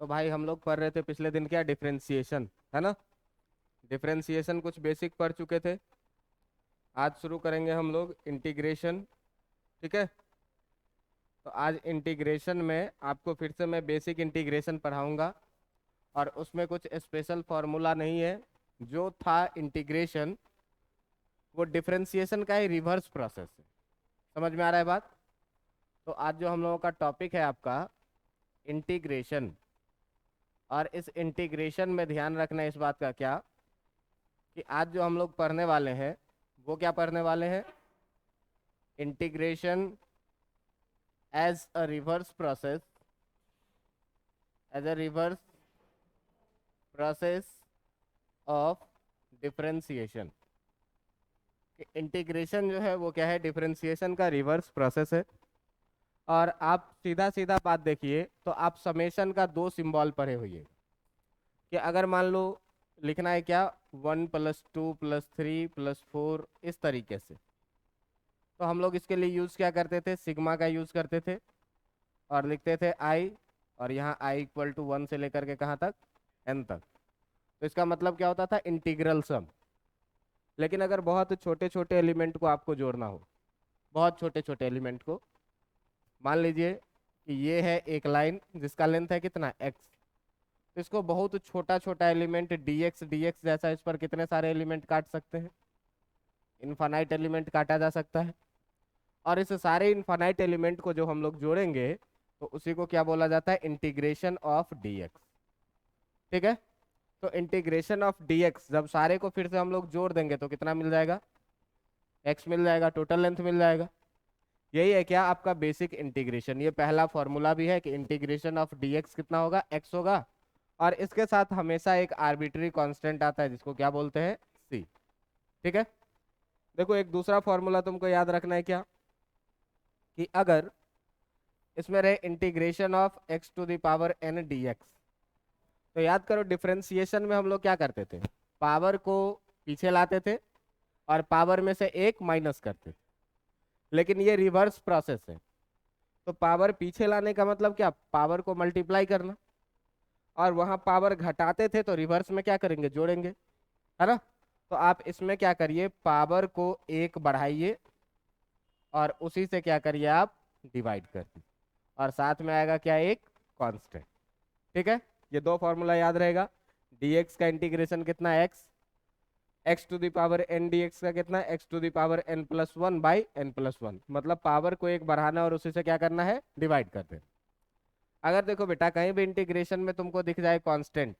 तो भाई हम लोग पढ़ रहे थे पिछले दिन क्या, डिफरेंशिएशन, है ना। डिफरेंशिएशन कुछ बेसिक पढ़ चुके थे। आज शुरू करेंगे हम लोग इंटीग्रेशन। ठीक है। तो आज इंटीग्रेशन में आपको फिर से मैं बेसिक इंटीग्रेशन पढ़ाऊंगा, और उसमें कुछ स्पेशल फार्मूला नहीं है। जो था इंटीग्रेशन, वो डिफरेंशिएशन का ही रिवर्स प्रोसेस है। समझ में आ रहा है बात। तो आज जो हम लोगों का टॉपिक है आपका इंटीग्रेशन, और इस इंटीग्रेशन में ध्यान रखना है इस बात का क्या, कि आज जो हम लोग पढ़ने वाले हैं वो क्या पढ़ने वाले हैं, integration as a reverse process, as a reverse process of differentiation. Integration जो है वो क्या है, डिफरेंशिएशन का रिवर्स प्रोसेस है। और आप सीधा सीधा बात देखिए तो आप समेशन का दो सिंबल पढ़े हुए, कि अगर मान लो लिखना है क्या, 1+2+3+4 इस तरीके से, तो हम लोग इसके लिए यूज़ क्या करते थे, सिग्मा का यूज़ करते थे, और लिखते थे आई, और यहाँ i = 1 से लेकर के कहाँ तक, n तक। तो इसका मतलब क्या होता था, इंटीग्रल सम। लेकिन अगर बहुत छोटे छोटे एलिमेंट को आपको जोड़ना हो, बहुत छोटे छोटे एलिमेंट को, मान लीजिए कि ये है एक लाइन जिसका लेंथ है कितना, x। तो इसको बहुत छोटा छोटा एलिमेंट dx dx जैसा, इस पर कितने सारे एलिमेंट काट सकते हैं, इनफाइनाइट एलिमेंट काटा जा सकता है। और इस सारे इनफाइनाइट एलिमेंट को जो हम लोग जोड़ेंगे, तो उसी को क्या बोला जाता है, इंटीग्रेशन ऑफ dx। ठीक है। तो इंटीग्रेशन ऑफ dx जब सारे को फिर से हम लोग जोड़ देंगे तो कितना मिल जाएगा, x मिल जाएगा, टोटल लेंथ मिल जाएगा। यही है क्या आपका बेसिक इंटीग्रेशन। ये पहला फॉर्मूला भी है कि इंटीग्रेशन ऑफ dx कितना होगा, x होगा। और इसके साथ हमेशा एक आर्बिट्री कांस्टेंट आता है जिसको क्या बोलते हैं, c। ठीक है। देखो एक दूसरा फॉर्मूला तुमको याद रखना है क्या, कि अगर इसमें रहे इंटीग्रेशन ऑफ x⁴n dx, तो याद करो डिफरेंशिएशन में हम लोग क्या करते थे, पावर को पीछे लाते थे और पावर में से एक माइनस करते थे। लेकिन ये रिवर्स प्रोसेस है। तो पावर पीछे लाने का मतलब क्या, पावर को मल्टीप्लाई करना, और वहां पावर घटाते थे तो रिवर्स में क्या करेंगे, जोड़ेंगे, है ना। तो आप इसमें क्या करिए, पावर को एक बढ़ाइए और उसी से क्या करिए आप, डिवाइड कर दीजिए, और साथ में आएगा क्या, एक कांस्टेंट। ठीक है। ये दो फॉर्मूला याद रहेगा। dx का इंटीग्रेशन कितना है, x, x⁴n dx का कितना है, x⁴n+1/n+1, मतलब पावर को एक बढ़ाना और उसी से क्या करना है, डिवाइड कर देना। अगर देखो बेटा कहीं भी इंटीग्रेशन में तुमको दिख जाए कांस्टेंट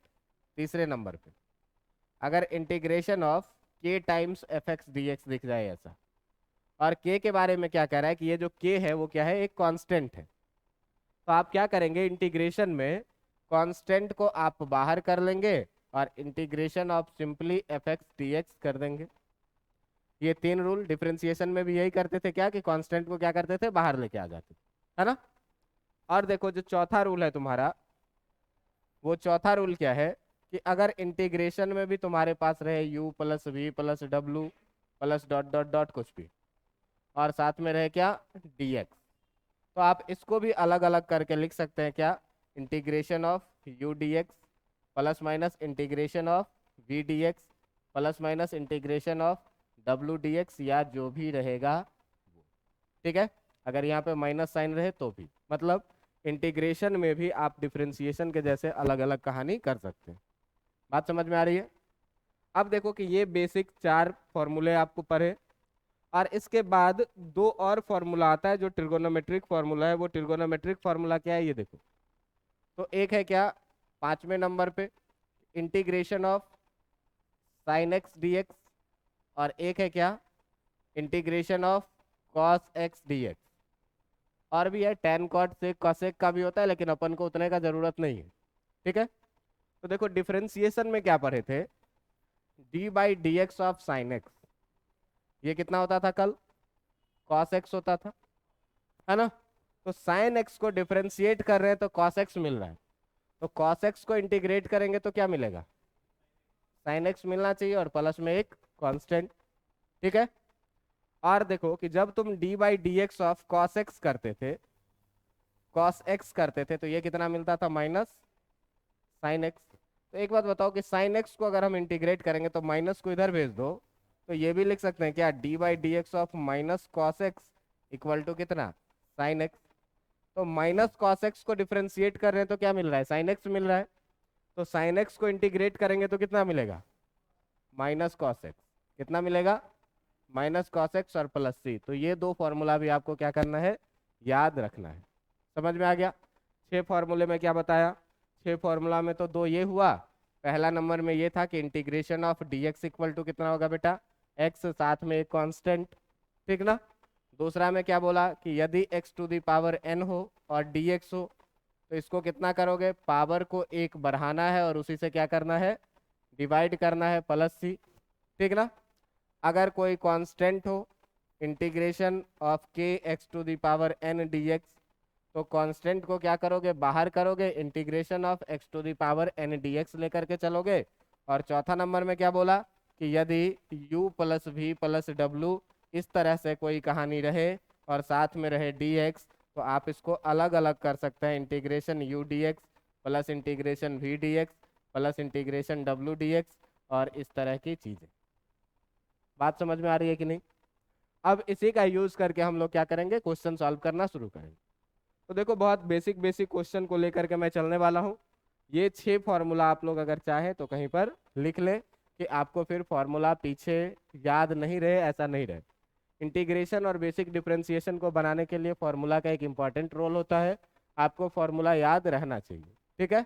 तीसरे नंबर पे, अगर integration of k times fx dx दिख जाए ऐसा, और k के बारे में क्या कह रहा है कि ये जो k है वो क्या है, एक कांस्टेंट है, तो आप क्या करेंगे, इंटीग्रेशन में कांस्टेंट को आप बाहर कर लेंगे और integration of simply fx dx कर देंगे। ये तीन रूल डिफरेंशिएशन में भी यही करते थे क्या, कि कांस्टेंट को क्या करते थे, बाहर लेके आ जाते थे, है ना। और देखो जो चौथा रूल है तुम्हारा, वो चौथा रूल क्या है, कि अगर इंटीग्रेशन में भी तुम्हारे पास रहे u+v+w plus dot dot dot कुछ भी, और साथ में रहे क्या, dx, तो आप इसको भी अलग अलग करके लिख सकते हैं क्या, integration of u dx plus minus integration of v dx plus minus integration of w dx, या जो भी रहेगा वो। ठीक है। अगर यहाँ पे माइनस साइन रहे तो भी, मतलब इंटीग्रेशन में भी आप डिफरेंशिएशन के जैसे अलग अलग कहानी कर सकते हैं। बात समझ में आ रही है। अब देखो कि ये बेसिक चार फॉर्मूले आपको पढ़े, और इसके बाद दो और फॉर्मूला आता है जो ट्रिगोनोमेट्रिक फॉर्मूला है। वो ट्रिगोनोमेट्रिक फॉर्मूला क्या है, ये देखो। तो एक है क्या, 5वें नंबर पे, integration of sine x D x, और एक है क्या, integration of cos x D x. और भी है टेन कॉट से कॉसेक का भी होता है, लेकिन अपन को उतने का जरूरत नहीं है। ठीक है। तो देखो डिफरेंशिएशन में क्या पढ़े थे, d/dx ऑफ साइन एक्स, ये कितना होता था कल, कॉस एक्स होता था, है ना। तो साइन एक्स को डिफरेंशिएट कर रहे हैं तो कॉस एक्स मिल रहा है, तो कॉस एक्स को इंटीग्रेट करेंगे तो क्या मिलेगा, साइन एक्स मिलना चाहिए, और प्लस में एक कांस्टेंट। ठीक है। और देखो कि जब तुम d/dx ऑफ कॉस एक्स करते थे, कॉस एक्स करते थे, तो ये कितना मिलता था, माइनस साइन एक्स। तो एक बात बताओ कि साइन एक्स को अगर हम इंटीग्रेट करेंगे तो माइनस को इधर भेज दो, तो ये भी लिख सकते हैं क्या, d by d x of minus cos x equal to कितना, साइन एक्स। तो माइनस कॉस एक्स को डिफ्रेंशिएट कर रहे हैं तो क्या मिल रहा है, साइन एक्स मिल रहा है। तो साइन एक्स को इंटीग्रेट करेंगे तो कितना मिलेगा, माइनस कॉस एक्स। कितना मिलेगा, माइनस कॉस एक्स और प्लस सी। तो ये दो फॉर्मूला भी आपको क्या करना है, याद रखना है। समझ में आ गया। 6 फॉर्मूले में क्या बताया, 6 फॉर्मूला में तो 2 ये हुआ। पहला नंबर में ये था कि integration of d x equal to कितना होगा बेटा, एक्स साथ में एक कांस्टेंट, ठीक ना। दूसरा में क्या बोला कि यदि x to the power n हो और dx हो तो इसको कितना करोगे, पावर को एक बढ़ाना है और उसी से क्या करना है, डिवाइड करना है, प्लस सी, ठीक ना। अगर कोई कांस्टेंट हो, integration of k x to the power n dx, तो कांस्टेंट को क्या करोगे, बाहर करोगे, integration of x to the power n dx लेकर के चलोगे। और चौथा नंबर में क्या बोला कि यदि u प्लस वी प्लस डब्ल्यू इस तरह से कोई कहानी रहे और साथ में रहे dx, तो आप इसको अलग अलग कर सकते हैं, integration u dx plus integration v dx plus integration w dx और इस तरह की चीज़ें। बात समझ में आ रही है कि नहीं। अब इसी का यूज करके हम लोग क्या करेंगे, क्वेश्चन सॉल्व करना शुरू करेंगे। तो देखो बहुत बेसिक बेसिक क्वेश्चन को लेकर के मैं चलने वाला हूँ। ये 6 फॉर्मूला आप लोग अगर चाहें तो कहीं पर लिख ले कि आपको फिर फॉर्मूला पीछे याद नहीं रहे, ऐसा नहीं रहे। इंटीग्रेशन और बेसिक डिफरेंशिएशन को बनाने के लिए फॉर्मूला का एक इम्पॉर्टेंट रोल होता है, आपको फॉर्मूला याद रहना चाहिए, ठीक है।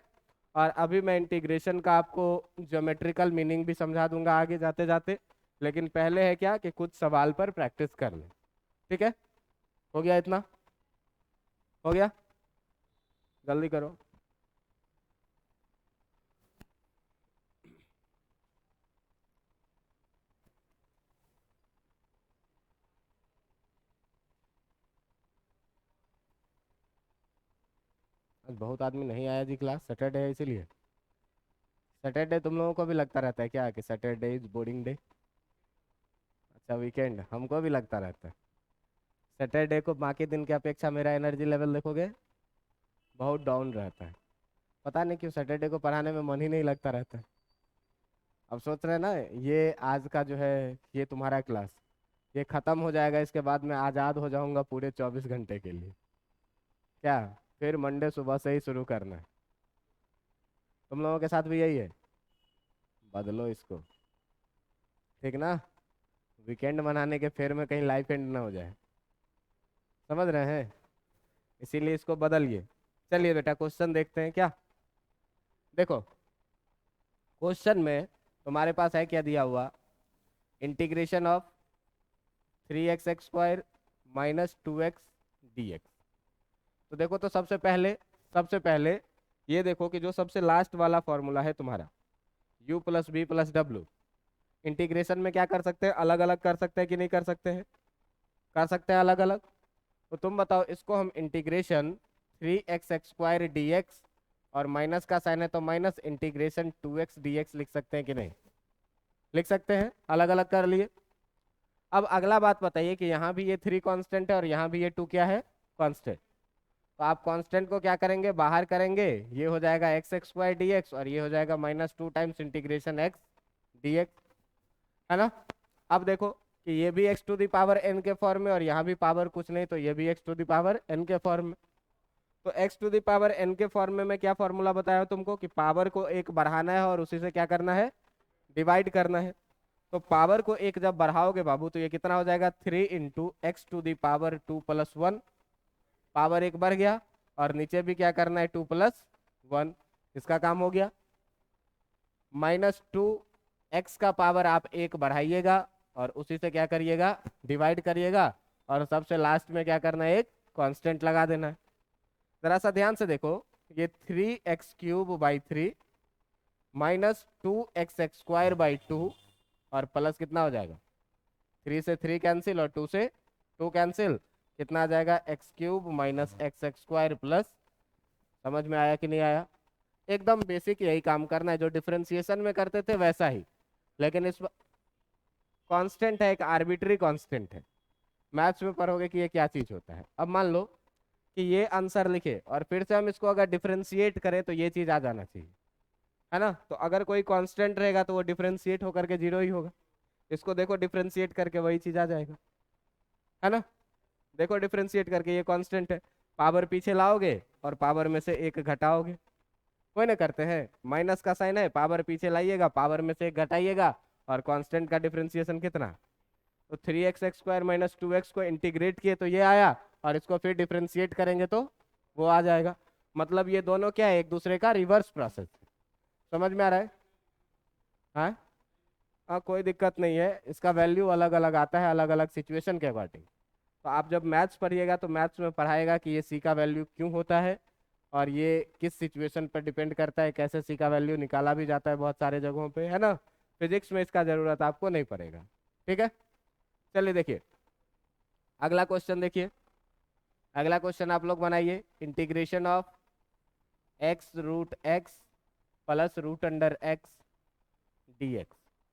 और अभी मैं इंटीग्रेशन का आपको ज्योमेट्रिकल मीनिंग भी समझा दूंगा आगे जाते जाते, लेकिन पहले है क्या कि कुछ सवाल पर प्रैक्टिस कर लें, ठीक है। हो गया, इतना हो गया, जल्दी करो। आज बहुत आदमी नहीं आया जी, क्लास सैटरडे है इसीलिए। सैटरडे तुम लोगों को भी लगता रहता है क्या कि सैटरडे इज बोरिंग डे। अच्छा, वीकेंड हमको भी लगता रहता है। सैटरडे को बाकी दिन की अपेक्षा मेरा एनर्जी लेवल देखोगे बहुत डाउन रहता है। पता नहीं क्यों सैटरडे को पढ़ाने में मन ही नहीं लगता रहता है। अब सोच रहे हैं ना, ये आज का जो है ये तुम्हारा क्लास, ये ख़त्म हो जाएगा, इसके बाद मैं आज़ाद हो जाऊंगा पूरे 24 घंटे के लिए। क्या, फिर मंडे सुबह से ही शुरू करना है। तुम लोगों के साथ भी यही है, बदलो इसको, ठीक ना। वीकेंड मनाने के फेर में कहीं लाइफ एंड ना हो जाए, समझ रहे हैं, इसीलिए इसको बदलिए। चलिए बेटा क्वेश्चन देखते हैं क्या। देखो क्वेश्चन में तुम्हारे पास है क्या दिया हुआ, integration of 3x² minus 2x dx। तो देखो, तो सबसे पहले ये देखो कि जो सबसे लास्ट वाला फॉर्मूला है तुम्हारा u प्लस बी प्लस डब्ल्यू, इंटीग्रेशन में क्या कर सकते हैं, अलग अलग कर सकते हैं कि नहीं कर सकते हैं, कर सकते हैं अलग अलग। तो तुम बताओ, इसको हम इंटीग्रेशन 3x² dx और माइनस का साइन है तो माइनस इंटीग्रेशन 2x dx लिख सकते हैं कि नहीं, लिख सकते हैं, अलग अलग कर लिए। अब अगला बात बताइए कि यहाँ भी ये 3 कांस्टेंट है और यहाँ भी ये 2 क्या है, कांस्टेंट। तो आप कांस्टेंट को क्या करेंगे, बाहर करेंगे, ये हो जाएगा x² dx और ये हो जाएगा -2 टाइम्स इंटीग्रेशन x dx, है ना। अब देखो कि ये भी x to the power n के फॉर्म में और यहाँ भी पावर कुछ नहीं, तो ये भी x to the power n के फॉर्म में। तो x to the power n के फॉर्म में मैं क्या फॉर्मूला बताया तुमको कि पावर को एक बढ़ाना है और उसी से क्या करना है, डिवाइड करना है। तो पावर को एक जब बढ़ाओगे बाबू तो ये कितना हो जाएगा, 3 into x to the power 2 plus 1, power एक बढ़ गया और नीचे भी क्या करना है 2 प्लस 1, इसका काम हो गया। -2x का पावर आप एक बढ़ाइएगा और उसी से क्या करिएगा, डिवाइड करिएगा और सबसे लास्ट में क्या करना है, एक कांस्टेंट लगा देना है। जरा सा ध्यान से देखो, ये 3x³/3 -2x² और प्लस कितना हो जाएगा, 3 से 3 कैंसिल और 2 से 2 कैंसिल, कितना आ जाएगा x³ - x² प्लस। समझ में आया कि नहीं आया। एकदम बेसिक यही काम करना है जो डिफरेंशिएशन में करते थे वैसा ही, लेकिन इस कांस्टेंट है, एक आर्बिट्री कांस्टेंट है। मैथ्स में पढ़ोगे कि ये क्या चीज होता है। अब मान लो कि ये आंसर लिखे और फिर से हम इसको अगर डिफरेंशिएट करें तो ये चीज आ जाना चाहिए, है ना। तो अगर कोई कांस्टेंट रहेगा तो वो डिफरेंशिएट होकर के जीरो ही होगा। इसको देखो डिफरेंशिएट करके वही चीज आ जाएगा, है ना। देखो डिफरेंशिएट करके ये कांस्टेंट है, पावर पीछे लाओगे और पावर में से एक घटाओगे। कोई ना करते हैं, माइनस का साइन है, पावर पीछे लाइएगा, पावर में से एक घटाइएगा, और कांस्टेंट का डिफरेंशिएशन कितना, तो 3x² माइनस 2x को इंटीग्रेट किए तो ये आया, और इसको फिर डिफरेंशिएट करेंगे तो वो आ जाएगा। मतलब ये दोनों क्या है, एक दूसरे का रिवर्स प्रोसेस। समझ में आ रहा है? हाँ हाँ, कोई दिक्कत नहीं है, इसका वैल्यू अलग अलग आता है अलग अलग सिचुएशन के अकॉर्डिंग। तो आप जब मैथ्स पढ़िएगा तो मैथ्स में पढ़ाएगा कि ये सी का वैल्यू क्यों होता है, और ये किस सिचुएशन पर डिपेंड करता है, कैसे सी का वैल्यू निकाला भी जाता है बहुत सारे जगहों पे, है ना। फिजिक्स में इसका जरूरत आपको नहीं पड़ेगा। ठीक है, चलिए देखिए अगला क्वेश्चन देखिए। अगला क्वेश्चन आप लोग बनाइए, integration of x√x plus √x dx।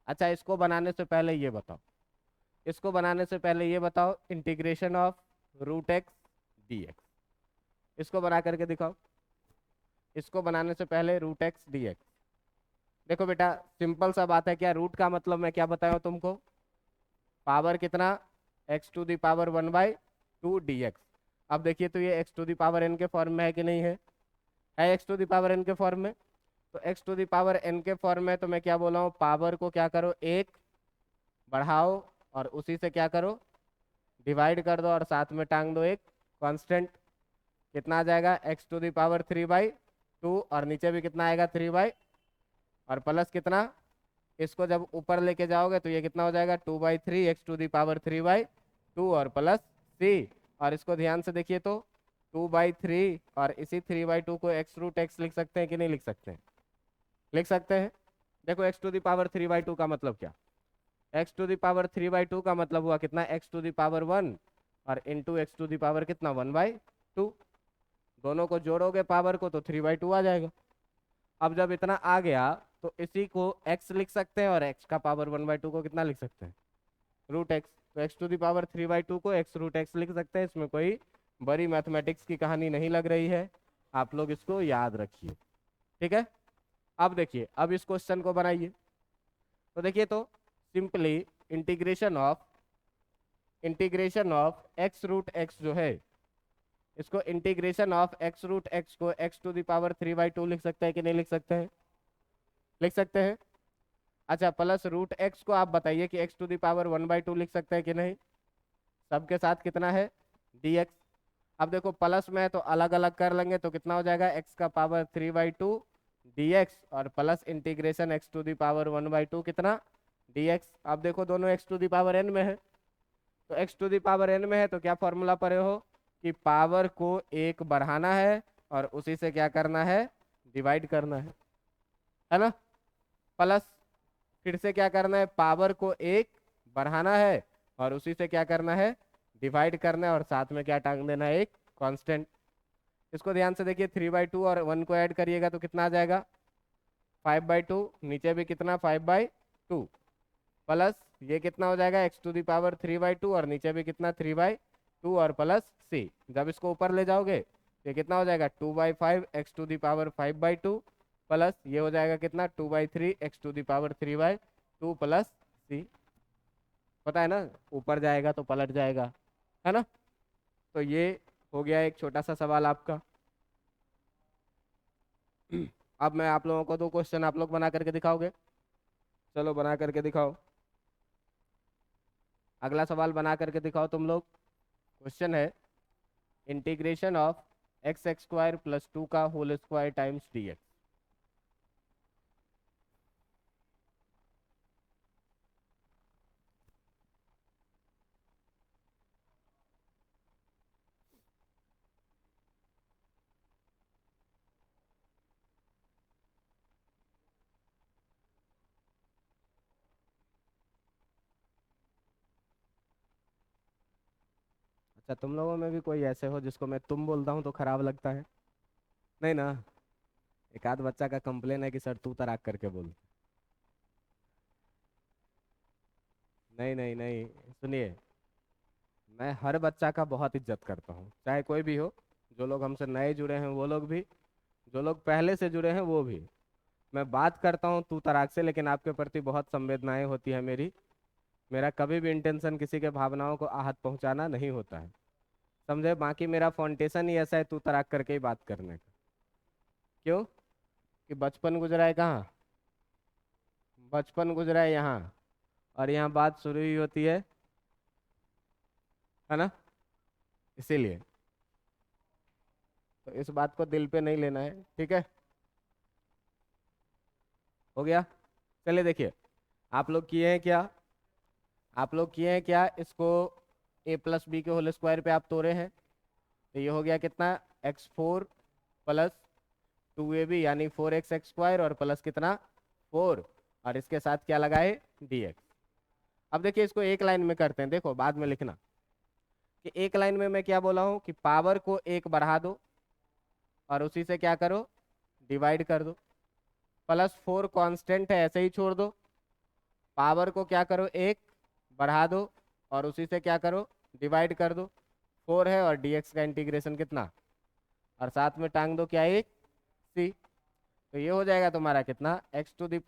अच्छा, इसको बनाने से पहले ये बताओ, इसको बनाने से पहले ये बताओ इंटीग्रेशन ऑफ √x dx। इसको बना करके दिखाओ, इसको बनाने से पहले √x dx। देखो बेटा सिंपल सा बात है, क्या रूट का मतलब मैं क्या बताया तुमको, पावर कितना, x⁴ dx। अब देखिए तो ये x⁴n के फॉर्म में है कि नहीं है x⁴n के फॉर्म में। तो x⁴n के फॉर्म में, तो मैं क्या बोला हूँ, पावर को क्या करो, एक बढ़ाओ और उसी से क्या करो, डिवाइड कर दो, और साथ में टांग दो एक कांस्टेंट। कितना आ जाएगा, x⁴3/2, और नीचे भी कितना आएगा 3 और प्लस कितना, इसको जब ऊपर लेके जाओगे तो ये कितना हो जाएगा 2/3 x⁴3/2 और प्लस c। और इसको ध्यान से देखिए तो 2/3 और इसी 3/2 को x√x लिख सकते हैं कि नहीं लिख सकते हैं, लिख सकते हैं। देखो x⁴3/2 का मतलब क्या, x⁴3/2 का मतलब हुआ कितना, x⁴1 और इंटू x⁴ कितना 1/2। दोनों को जोड़ोगे पावर को तो 3/2 आ जाएगा। अब जब इतना आ गया तो इसी को x लिख सकते हैं, और x का पावर 1/2 को कितना लिख सकते हैं, √x। तो x⁴3/2 को x√x लिख सकते हैं। इसमें कोई बड़ी मैथमेटिक्स की कहानी नहीं लग रही है, आप लोग इसको याद रखिए। ठीक है, अब देखिए अब इस क्वेश्चन को बनाइए। तो देखिए तो सिंपली इंटीग्रेशन ऑफ x√x जो है, इसको इंटीग्रेशन ऑफ x√x को x⁴3/2 लिख सकते हैं कि नहीं लिख सकते हैं, लिख सकते हैं। अच्छा, प्लस √x को आप बताइए कि x⁴1/2 लिख सकते हैं कि नहीं, सबके साथ कितना है dx। अब देखो प्लस में है तो अलग अलग कर लेंगे तो कितना हो जाएगा x⁴3/2 dx और प्लस इंटीग्रेशन x⁴1/2 कितना dx। अब देखो दोनों x⁴n में है, तो x⁴n में है तो क्या फॉर्मूला पढ़े हो कि पावर को एक बढ़ाना है और उसी से क्या करना है, डिवाइड करना है ना। प्लस फिर से क्या करना है, पावर को एक बढ़ाना है और उसी से क्या करना है, डिवाइड करना है, और साथ में क्या टांग देना है, एक कांस्टेंट। इसको ध्यान से देखिए, 3/2 और 1 को ऐड करिएगा तो कितना आ जाएगा 5/2, नीचे भी कितना 5/2, प्लस ये कितना हो जाएगा x⁴3/2 और नीचे भी कितना 3/2 और प्लस c। जब इसको ऊपर ले जाओगे ये कितना हो जाएगा 2/5 x⁴5/2 प्लस ये हो जाएगा कितना 2/3 x⁴3/2 प्लस c। पता है ना, ऊपर जाएगा तो पलट जाएगा, है ना। तो ये हो गया एक छोटा सा सवाल आपका। अब मैं आप लोगों को दो क्वेश्चन आप लोग बना करके दिखाओगे, चलो बना करके दिखाओ। अगला सवाल बना करके दिखाओ तुम लोग। क्वेश्चन है इंटीग्रेशन ऑफ x² + 2 का होल स्क्वायर टाइम्स dx। अच्छा, तुम लोगों में भी कोई ऐसे हो जिसको मैं तुम बोलता हूँ तो खराब लगता है, नहीं ना। एक आध बच्चा का कंप्लेन है कि सर तू तराक करके बोल। नहीं नहीं नहीं, सुनिए, मैं हर बच्चा का बहुत इज्जत करता हूँ, चाहे कोई भी हो। जो लोग हमसे नए जुड़े हैं वो लोग भी, जो लोग पहले से जुड़े हैं वो भी। मैं बात करता हूँ तू तराक से, लेकिन आपके प्रति बहुत संवेदनाएं होती है मेरी। मेरा कभी भी इंटेंशन किसी के भावनाओं को आहत पहुंचाना नहीं होता है, समझे। बाकी मेरा फाउंडेशन ही ऐसा है तू तराक करके ही बात करने का। क्यों? कि बचपन गुजरा है कहाँ? बचपन गुजरा है यहाँ, और यहाँ बात शुरू ही होती है ना। इसीलिए तो इस बात को दिल पे नहीं लेना है, ठीक है। हो गया। चलिए देखिए, आप लोग किए हैं क्या? आप लोग किए हैं क्या इसको? ए प्लस बी के होल स्क्वायर पे आप तोड़े हैं, तो ये हो गया कितना? x4 प्लस 2ab यानी 4x² और प्लस कितना? 4, और इसके साथ क्या लगाए? dx। अब देखिए इसको एक लाइन में करते हैं, देखो बाद में लिखना कि एक लाइन में मैं क्या बोला हूँ कि पावर को एक बढ़ा दो और उसी से क्या करो? डिवाइड कर दो। +4 कांस्टेंट है, ऐसे ही छोड़ दो। पावर को क्या करो? एक बढ़ा दो और उसी से क्या करो? डिवाइड कर दो। 4 है और dx का इंटीग्रेशन कितना? और साथ में टांग दो क्या? एक c। तो ये हो जाएगा तुम्हारा कितना? x⁵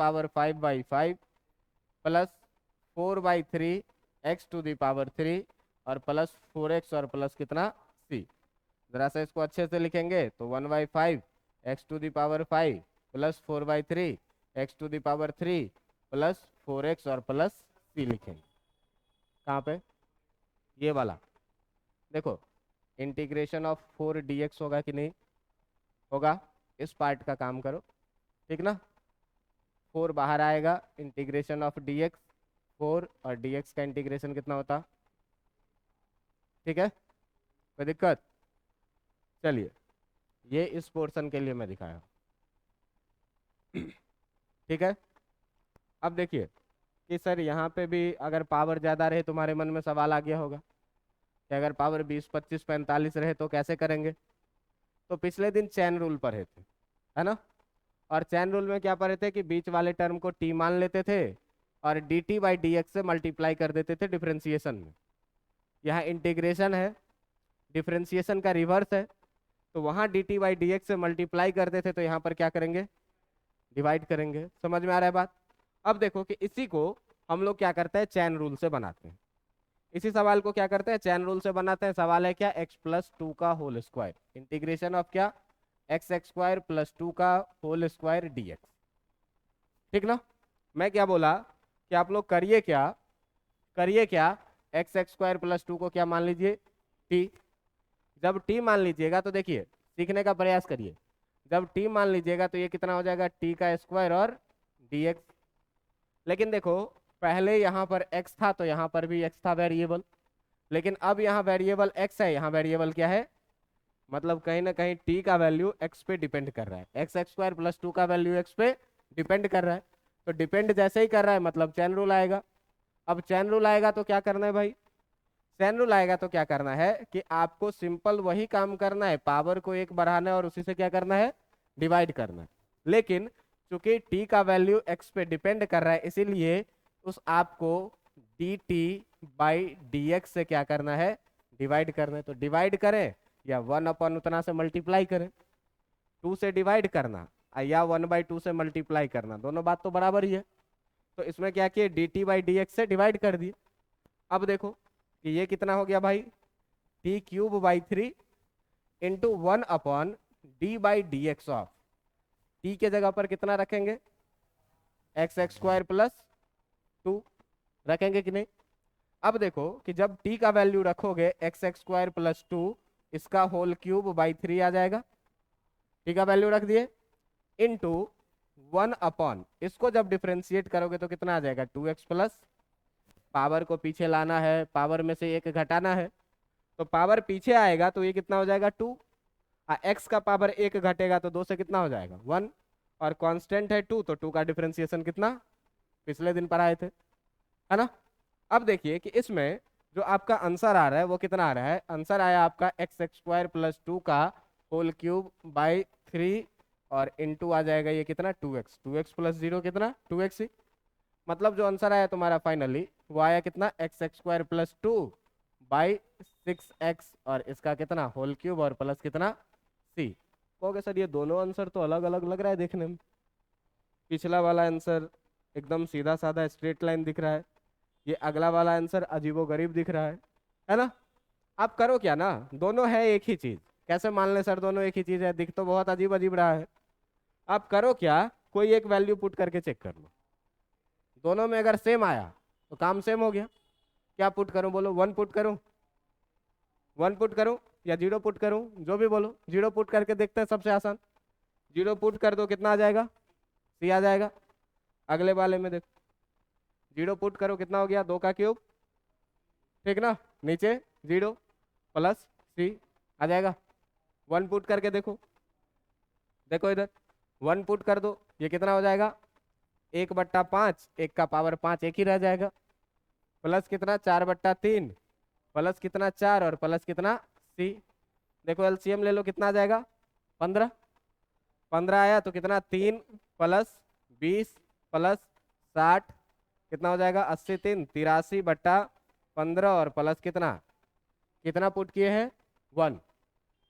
प्लस 4/3 x⁵ और प्लस 4x और प्लस कितना? c। जरा सा इसको अच्छे से लिखेंगे तो 1/5 x⁵ plus 4/3 x⁵ plus 4x और प्लस c लिखेंगे। कहाँ पे? ये वाला देखो, इंटीग्रेशन ऑफ 4 dx होगा कि नहीं होगा? इस पार्ट का काम करो, ठीक ना। 4 बाहर आएगा, इंटीग्रेशन ऑफ dx 4, और dx का इंटीग्रेशन कितना होता? ठीक है, कोई दिक्कत? चलिए, ये इस पोर्शन के लिए मैं दिखाया ठीक है। अब देखिए कि सर यहाँ पे भी अगर पावर ज़्यादा रहे, तुम्हारे मन में सवाल आ गया होगा कि अगर पावर 20, 25, 45 रहे तो कैसे करेंगे। तो पिछले दिन चैन रूल पढ़े थे, है ना। और चैन रूल में क्या पढ़े थे कि बीच वाले टर्म को टी मान लेते थे और dt/dx से मल्टीप्लाई कर देते थे डिफ्रेंसिएशन में। यहाँ इंटीग्रेशन है, डिफ्रेंसिएशन का रिवर्स है, तो वहाँ dt/dx से मल्टीप्लाई करते थे, तो यहाँ पर क्या करेंगे? डिवाइड करेंगे। समझ में आ रहा है बात? अब देखो कि इसी को हम लोग क्या करते हैं? चैन रूल से बनाते हैं। इसी सवाल को क्या करते हैं? चैन रूल से बनाते हैं। सवाल है क्या? x+2 का होल स्क्वायर, इंटीग्रेशन ऑफ क्या? x² + 2 का होल स्क्वायर dx, ठीक ना। मैं क्या बोला कि आप लोग करिए क्या? करिए क्या? x² + 2 को क्या मान लीजिए? t। जब t मान लीजिएगा तो देखिए, सीखने का प्रयास करिए। जब t मान लीजिएगा तो ये कितना हो जाएगा? t का स्क्वायर और dx। लेकिन देखो, पहले यहाँ पर x था तो यहाँ पर भी x था वेरिएबल, लेकिन अब यहाँ वेरिएबल x है, यहाँ वेरिएबल क्या है? मतलब कहीं ना कहीं t का वैल्यू x पे डिपेंड कर रहा है। x² + 2 का वैल्यू x पे डिपेंड कर रहा है, तो डिपेंड जैसे ही कर रहा है मतलब चैन रूल आएगा। अब चैन रूल आएगा तो क्या करना है भाई? चैन रूल आएगा तो क्या करना है कि आपको सिंपल वही काम करना है, पावर को एक बढ़ाना है और उसी से क्या करना है? डिवाइड करना है। लेकिन चूंकि t का वैल्यू x पे डिपेंड कर रहा है, इसीलिए उस आपको dt/dx से क्या करना है? डिवाइड करना है। तो डिवाइड करें या 1 उतना से मल्टीप्लाई करें, 2 से डिवाइड करना या 1/2 से मल्टीप्लाई करना, दोनों बात तो बराबर ही है। तो इसमें क्या किए? dt/dx से डिवाइड कर दिए। अब देखो कि ये कितना हो गया भाई? t³/3 into 1/d/dx of t के जगह पर कितना रखेंगे? x² + 2 रखेंगे कि नहीं? अब देखो कि जब t का वैल्यू रखोगे x² + 2, इसका होल³/3 आ जाएगा। t का वैल्यू रख दिए इंटू 1 इसको जब डिफ्रेंशिएट करोगे तो कितना आ जाएगा? 2x प्लस, पावर को पीछे लाना है, पावर में से एक घटाना है, तो पावर पीछे आएगा तो ये कितना हो जाएगा? 2। x का पावर एक घटेगा तो 2 से कितना हो जाएगा? 1, और कांस्टेंट है 2, तो 2 का डिफ्रेंसिएशन कितना? पिछले दिन पढ़ाए थे, है ना। अब देखिए कि इसमें जो आपका आंसर आ रहा है वो कितना आ रहा है? आंसर आया आपका x² + 2 का होल³/3 और इंटू आ जाएगा ये कितना? 2x। 2x + 0 कितना? 2x ही। मतलब जो आंसर आया तुम्हारा फाइनली वो आया कितना? x² + 2/6x और इसका कितना? होल³ और प्लस कितना? c। कहोगे सर ये दोनों आंसर तो अलग अलग लग रहा है देखने में। पिछला वाला आंसर एकदम सीधा साधा स्ट्रेट लाइन दिख रहा है, ये अगला वाला आंसर अजीबोगरीब दिख रहा है ना। आप करो क्या ना, दोनों है एक ही चीज, कैसे मान ले सर दोनों एक ही चीज है, दिख तो बहुत अजीब अजीब रहा है। आप करो क्या, कोई एक वैल्यू पुट करके चेक कर लो, दोनों में अगर सेम आया तो काम सेम हो गया। क्या पुट करूं बोलो, 1 पुट करूं, 1 पुट करूं या 0 पुट करूं, जो भी बोलो, 0 पुट करके देखते हैं, सबसे आसान। 0 पुट कर दो, कितना आ जाएगा, सी आ जाएगा। अगले वाले में देखो, 0 पुट करो, कितना हो गया, 2 का क्यूब, ठीक ना, नीचे 0 प्लस सी आ जाएगा। 1 पुट करके देखो, देखो इधर 1 पुट कर दो, ये कितना हो जाएगा, 1/5, 1 का पावर 5 एक ही रह जाएगा, प्लस कितना 4/3, प्लस कितना 4 और प्लस कितना सी। देखो एलसीएम ले लो, कितना आ जाएगा, 15, 15 आया तो कितना 3 प्लस 20 प्लस 60 कितना हो जाएगा, 80 3 83/15 और प्लस कितना, कितना पुट किए हैं 1,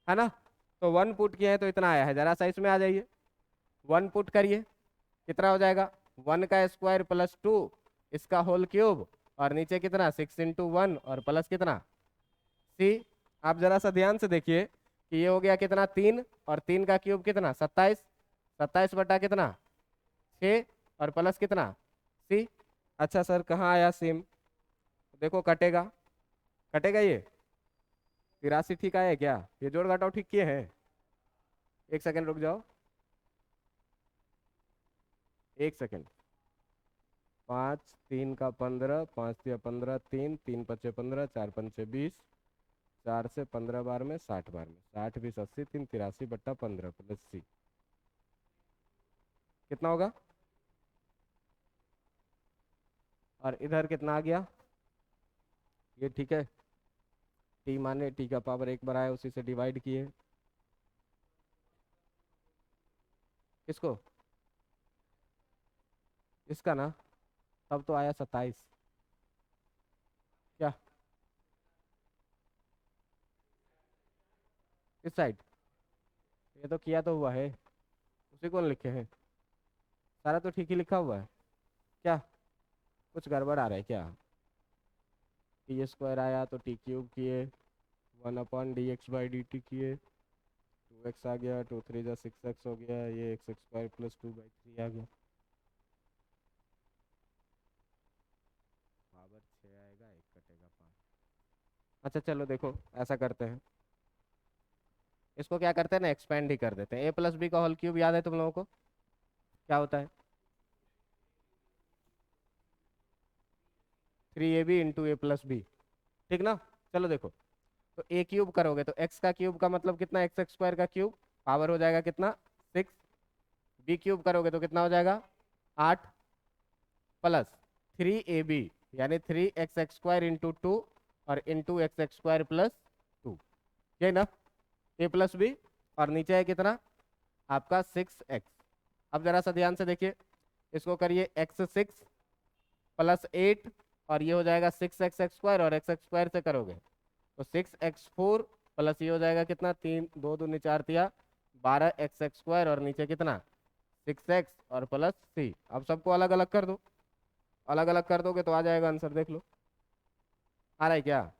है ना। तो 1 पुट किए हैं तो इतना आया है, जरा सा इसमें आ जाइए, 1 पुट करिए, कितना हो जाएगा, 1 का स्क्वायर प्लस 2 इसका होल क्यूब और नीचे कितना 6 × 1 और प्लस कितना सी। आप जरा सा ध्यान से देखिए कि ये हो गया कितना 3 और 3 का क्यूब कितना 27, 27 बटा कितना 6 और प्लस कितना सी। अच्छा सर कहाँ आया सेम, देखो कटेगा, कटेगा ये 83 ठीक आया है क्या, ये जोड़ घटाव ठीक किए हैं, एक सेकंड रुक जाओ, एक सेकंड, 5 3 का 15, 5 दिया 15, 3 3 5 15, 4 5 20, 4 से 15 बार में 60 बार में, 60 20 80, 3 83/15 प्लस सी कितना होगा, और इधर कितना आ गया, ये ठीक है, टी माने टी का पावर 1 बढ़ाया उसी से डिवाइड किए, किसको, इसका ना, तब तो आया 27, क्या इस साइड, ये तो किया तो हुआ है, उसी कौन लिखे हैं, सारा तो ठीक ही लिखा हुआ है, क्या कुछ गड़बड़ आ रहा है क्या, टी स्क्वायर आया तो टी क्यूब किए, 1/dx/dt किए, 2x आ गया, 2 3 जा 6x हो गया, ये x² + 2/3 आ गया, पावर 6 आएगा, 1 कटेगा 5। अच्छा चलो देखो ऐसा करते हैं, इसको क्या करते हैं ना, एक्सपेंड ही कर देते हैं, a + b का होल क्यूब याद है तुम लोगों को, क्या होता है 3ab × a + b, ठीक ना। चलो देखो, तो a क्यूब करोगे तो x का क्यूब का मतलब कितना, x² का क्यूब, पावर हो जाएगा कितना 6, b क्यूब करोगे तो कितना हो जाएगा 8 प्लस 3ab यानी 3x² × 2 और x² + 2, ये ना a + b, और नीचे है कितना आपका 6x। अब जरा सा ध्यान से देखिए, इसको करिए x6 + 8 और ये हो जाएगा 6x² और x² से करोगे तो 6x4 प्लस ये हो जाएगा कितना 3 2 दूनी 4 तिया 12x² और नीचे कितना 6x और प्लस c। अब सबको अलग अलग कर दो, अलग अलग कर दोगे तो आ जाएगा आंसर, देख लो आ रहा है क्या,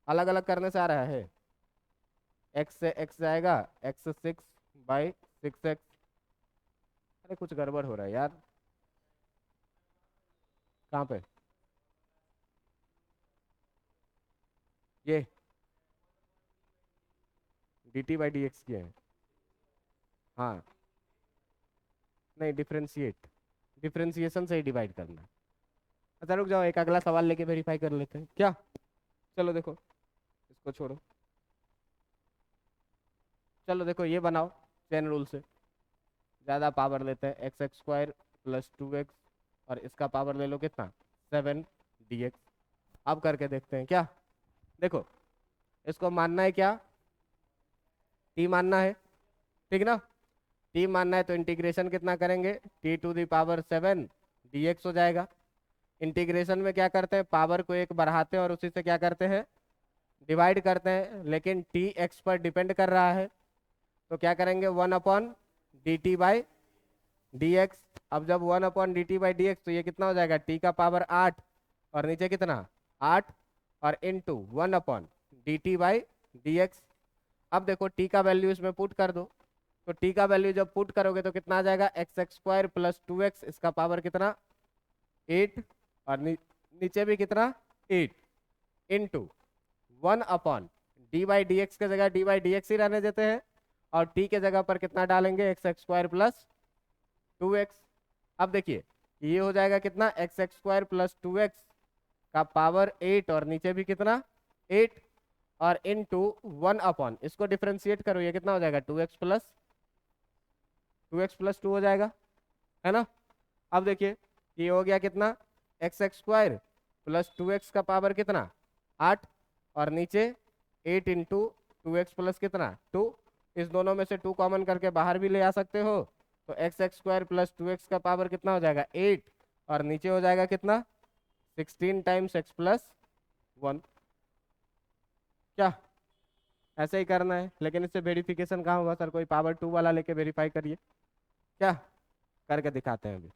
अलग अलग करने से आ रहा है, x से x जाएगा x6/6x, अरे कुछ गड़बड़ हो रहा है यार, कहाँ पे ये dt/dx किए हैं, हाँ नहीं डिफ्रेंशिएट, डिफ्रेंशिएशन से ही डिवाइड करना है। अच्छा रुक जाओ, एक अगला सवाल लेके वेरीफाई कर लेते हैं क्या, चलो देखो इसको छोड़ो, चलो देखो ये बनाओ चेन रूल से, ज़्यादा पावर लेते हैं x² + 2x और इसका पावर ले लो कितना 7dx। अब करके देखते हैं क्या, देखो इसको मानना है क्या, t मानना है, ठीक ना, t मानना है तो इंटीग्रेशन कितना करेंगे t⁻7 dx हो जाएगा। इंटीग्रेशन में क्या करते हैं, पावर को 1 बढ़ाते हैं और उसी से क्या करते हैं डिवाइड करते हैं, लेकिन t x पर डिपेंड कर रहा है तो क्या करेंगे 1/dt/x dx। अब जब 1/dt/dx तो ये कितना हो जाएगा, t का पावर 8 और नीचे कितना 8 और इंटू 1/dt/dx। अब देखो t का वैल्यू इसमें पुट कर दो, तो t का वैल्यू जब पुट करोगे तो कितना आ जाएगा, x² प्लस 2x, इसका पावर कितना 8 और नीचे भी कितना 8 इंटू 1/dy/dx के जगह dy/dx ही रहने देते हैं और t के जगह पर कितना डालेंगे, x² प्लस 2x। अब देखिए ये हो जाएगा कितना, x² प्लस 2x का पावर 8 और नीचे भी कितना 8 और इनटू 1/, इसको डिफरेंशिएट करो, ये कितना हो जाएगा 2x प्लस 2 हो जाएगा, है ना। अब देखिए ये हो गया कितना, x² प्लस 2x का पावर कितना 8 और नीचे 8 इंटू 2x प्लस कितना 2। इस दोनों में से 2 कॉमन करके बाहर भी ले आ सकते हो, तो x² प्लस 2x का पावर कितना हो जाएगा 8 और नीचे हो जाएगा कितना 16 टाइम्स x प्लस 1। क्या ऐसे ही करना है, लेकिन इससे वेरिफिकेशन कहाँ होगा सर, कोई पावर 2 वाला लेके वेरीफाई करिए, क्या करके दिखाते हैं अभी।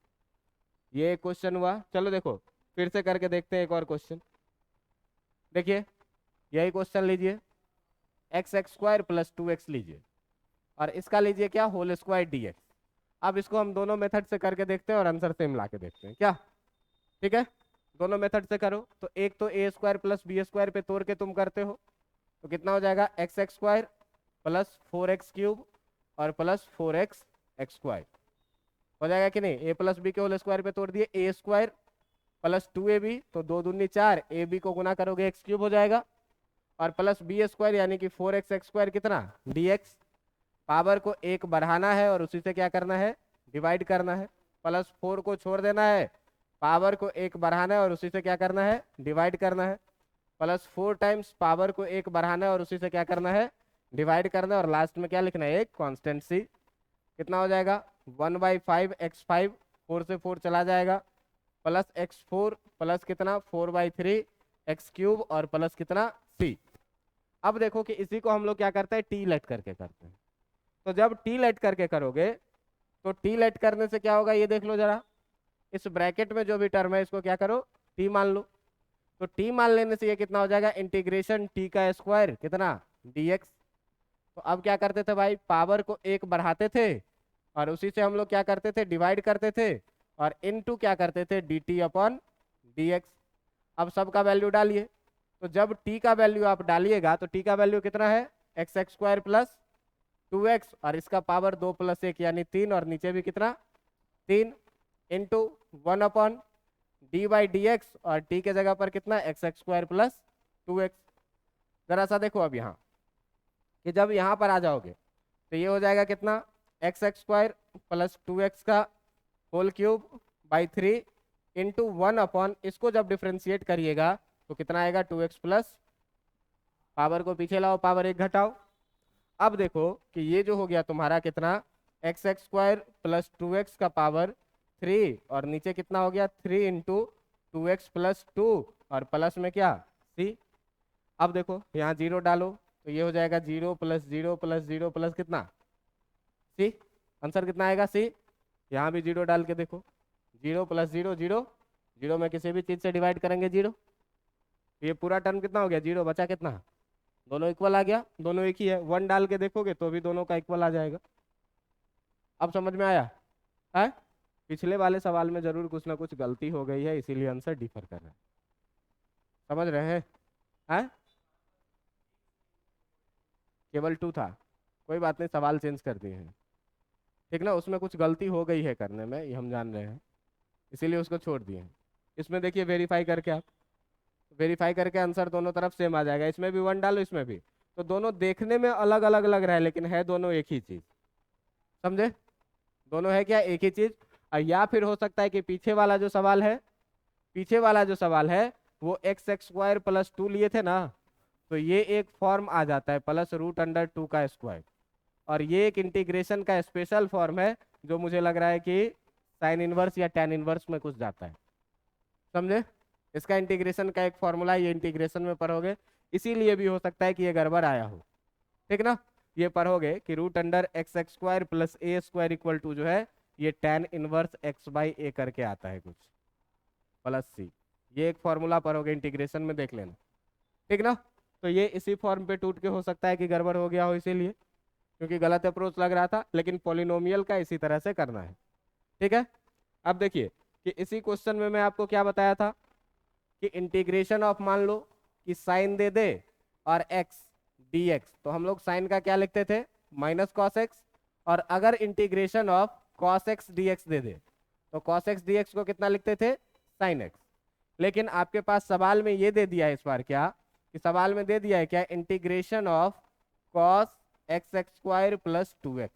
ये क्वेश्चन हुआ, चलो देखो फिर से करके देखते हैं एक और क्वेश्चन। देखिए यही क्वेश्चन लीजिए, x² प्लस 2x लीजिए और इसका लीजिए क्या, होल स्क्वायर dx। अब इसको हम दोनों मेथड से करके देखते हैं और आंसर सेम ला के देखते हैं, क्या ठीक है। दोनों मेथड से करो, तो एक तो a² प्लस b² पे तोड़ के तुम करते हो, तो कितना हो जाएगा x² प्लस 4x³ और प्लस 4x² हो जाएगा कि नहीं। a प्लस बी के होल स्क्वायर पे तोड़ दिए, a² प्लस 2ab, तो 2 दूनी 4, ab को गुना करोगे x³ हो जाएगा और प्लस b² यानी कि 4x² कितना dx। पावर को 1 बढ़ाना है और उसी से क्या करना है, डिवाइड करना है। प्लस 4 को छोड़ देना है, पावर को 1 बढ़ाना है और उसी से क्या करना है, डिवाइड करना है। प्लस 4 टाइम्स पावर को 1 बढ़ाना है और उसी से क्या करना है, डिवाइड करना है। और लास्ट में क्या लिखना है, एक कांस्टेंट सी। कितना हो जाएगा 1/5 x5, 4 से 4 चला जाएगा, प्लस x4 प्लस कितना 4/3 x³ और प्लस कितना c। अब देखो कि इसी को हम लोग क्या करते हैं, टी लेट करके करते हैं। तो जब टी लेट करके करोगे तो टी लेट करने से क्या होगा, ये देख लो जरा, इस ब्रैकेट में जो भी टर्म है इसको क्या करो टी मान लो। तो टी मान लेने से ये कितना हो जाएगा, इंटीग्रेशन टी का स्क्वायर कितना dx। तो अब क्या करते थे भाई, पावर को 1 बढ़ाते थे और उसी से हम लोग क्या करते थे, डिवाइड करते थे और इनटू क्या करते थे dt/dx। अब सबका वैल्यू डालिए, तो जब t का वैल्यू आप डालिएगा तो t का वैल्यू कितना है, x² प्लस 2x और इसका पावर 2 प्लस 1 यानी 3 और नीचे भी कितना 3 इंटू 1/d/dx और t के जगह पर कितना x² प्लस 2x। जरा सा देखो अब यहाँ कि जब यहाँ पर आ जाओगे तो ये हो जाएगा कितना x² प्लस 2x का होल क्यूब बाई 3 इंटू 1/, इसको जब डिफ्रेंशिएट करिएगा तो कितना आएगा 2x प्लस, पावर को पीछे लाओ, पावर 1 घटाओ। अब देखो कि ये जो हो गया तुम्हारा कितना x² प्लस 2x का पावर 3 और नीचे कितना हो गया 3 इंटू 2x प्लस 2 और प्लस में क्या c। अब देखो यहाँ 0 डालो तो ये हो जाएगा 0 प्लस 0 प्लस 0 प्लस कितना c। आंसर कितना आएगा c। यहाँ भी 0 डाल के देखो, 0 प्लस 0 0, 0 में किसी भी चीज से डिवाइड करेंगे 0, ये पूरा टर्म कितना हो गया 0, बचा कितना, दोनों इक्वल आ गया, दोनों एक ही है। 1 डाल के देखोगे तो भी दोनों का इक्वल आ जाएगा। अब समझ में आया है। पिछले वाले सवाल में जरूर कुछ ना कुछ गलती हो गई है, इसीलिए आंसर डिफर कर रहा है, समझ रहे हैं है? केवल 2 था, कोई बात नहीं, सवाल चेंज कर दिए हैं, ठीक ना। उसमें कुछ गलती हो गई है करने में, ये हम जान रहे हैं, इसीलिए उसको छोड़ दिए हैं। इसमें देखिए वेरीफाई करके, आप वेरीफाई करके आंसर दोनों तरफ सेम आ जाएगा। इसमें भी 1 डालो, इसमें भी, तो दोनों देखने में अलग अलग लग रहा है लेकिन है दोनों एक ही चीज, समझे, दोनों है क्या एक ही चीज। या फिर हो सकता है कि पीछे वाला जो सवाल है, पीछे वाला जो सवाल है वो x² प्लस 2 लिए थे ना, तो ये एक फॉर्म आ जाता है प्लस √2 का स्क्वायर, और ये एक इंटीग्रेशन का स्पेशल फॉर्म है जो मुझे लग रहा है कि साइन इनवर्स या टैन इनवर्स में कुछ जाता है, समझे। इसका इंटीग्रेशन का एक फॉर्मूला ये इंटीग्रेशन में पढ़ोगे, इसीलिए भी हो सकता है कि ये गड़बड़ आया हो, ठीक ना। ये पढ़ोगे कि √x² plus a² equal to जो है ये tan इनवर्स x बाई ए करके आता है कुछ, प्लस सी। ये एक फॉर्मूला पर होगा, इंटीग्रेशन में देख लेना, ठीक ना। तो ये इसी फॉर्म पे टूट के हो सकता है कि गड़बड़ हो गया हो, इसीलिए, क्योंकि गलत अप्रोच लग रहा था, लेकिन पॉलिनोमियल का इसी तरह से करना है, ठीक है। अब देखिए कि इसी क्वेश्चन में मैं आपको क्या बताया था कि इंटीग्रेशन ऑफ, मान लो कि साइन दे दे और x dx, तो हम लोग साइन का क्या लिखते थे, माइनस कॉस एक्स, और अगर integration of cos x dx दे दे तो कॉस एक्स dx को कितना लिखते थे, साइन एक्स। लेकिन आपके पास सवाल में ये दे दिया है इस बार क्या, कि सवाल में दे दिया है क्या, integration of cos x x square plus 2x।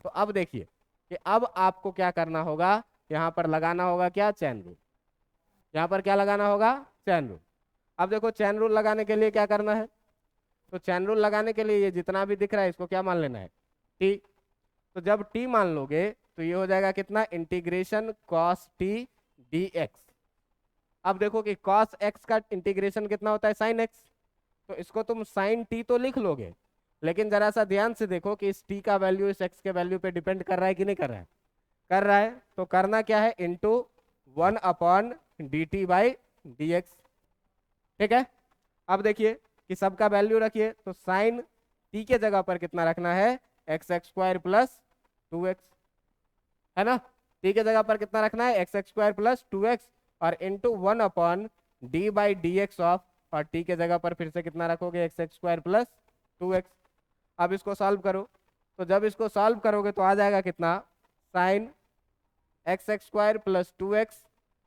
तो अब देखिए कि अब आपको क्या करना होगा, यहाँ पर लगाना होगा क्या, चैन रूल। यहाँ पर क्या लगाना होगा, चैन रूल। अब देखो चैन रूल लगाने के लिए क्या करना है, तो चैन रूल लगाने के लिए ये जितना भी दिख रहा है इसको क्या मान लेना है, t। तो जब t मान लोगे तो ये हो जाएगा कितना, इंटीग्रेशन cos t dx। अब देखो कि cos x का इंटीग्रेशन कितना होता है, sin x, तो इसको तुम sin t तो लिख लोगे, लेकिन जरा सा ध्यान से देखो कि इस t का वैल्यू इस x के वैल्यू पे डिपेंड कर रहा है कि नहीं कर रहा है, कर रहा है। तो करना क्या है, इंटू 1/dt/dx, ठीक है। अब देखिए कि सबका वैल्यू रखिए, तो साइन t के जगह पर कितना रखना है, x x square plus 2x, है ना। t के जगह पर कितना रखना है, x x square plus 2x, और इंटू 1/d/dx ऑफ, और t के जगह पर फिर से कितना रखोगे, x x square plus 2x। अब इसको सॉल्व करो, तो जब इसको सॉल्व करोगे तो आ जाएगा कितना, sine x x square plus 2x,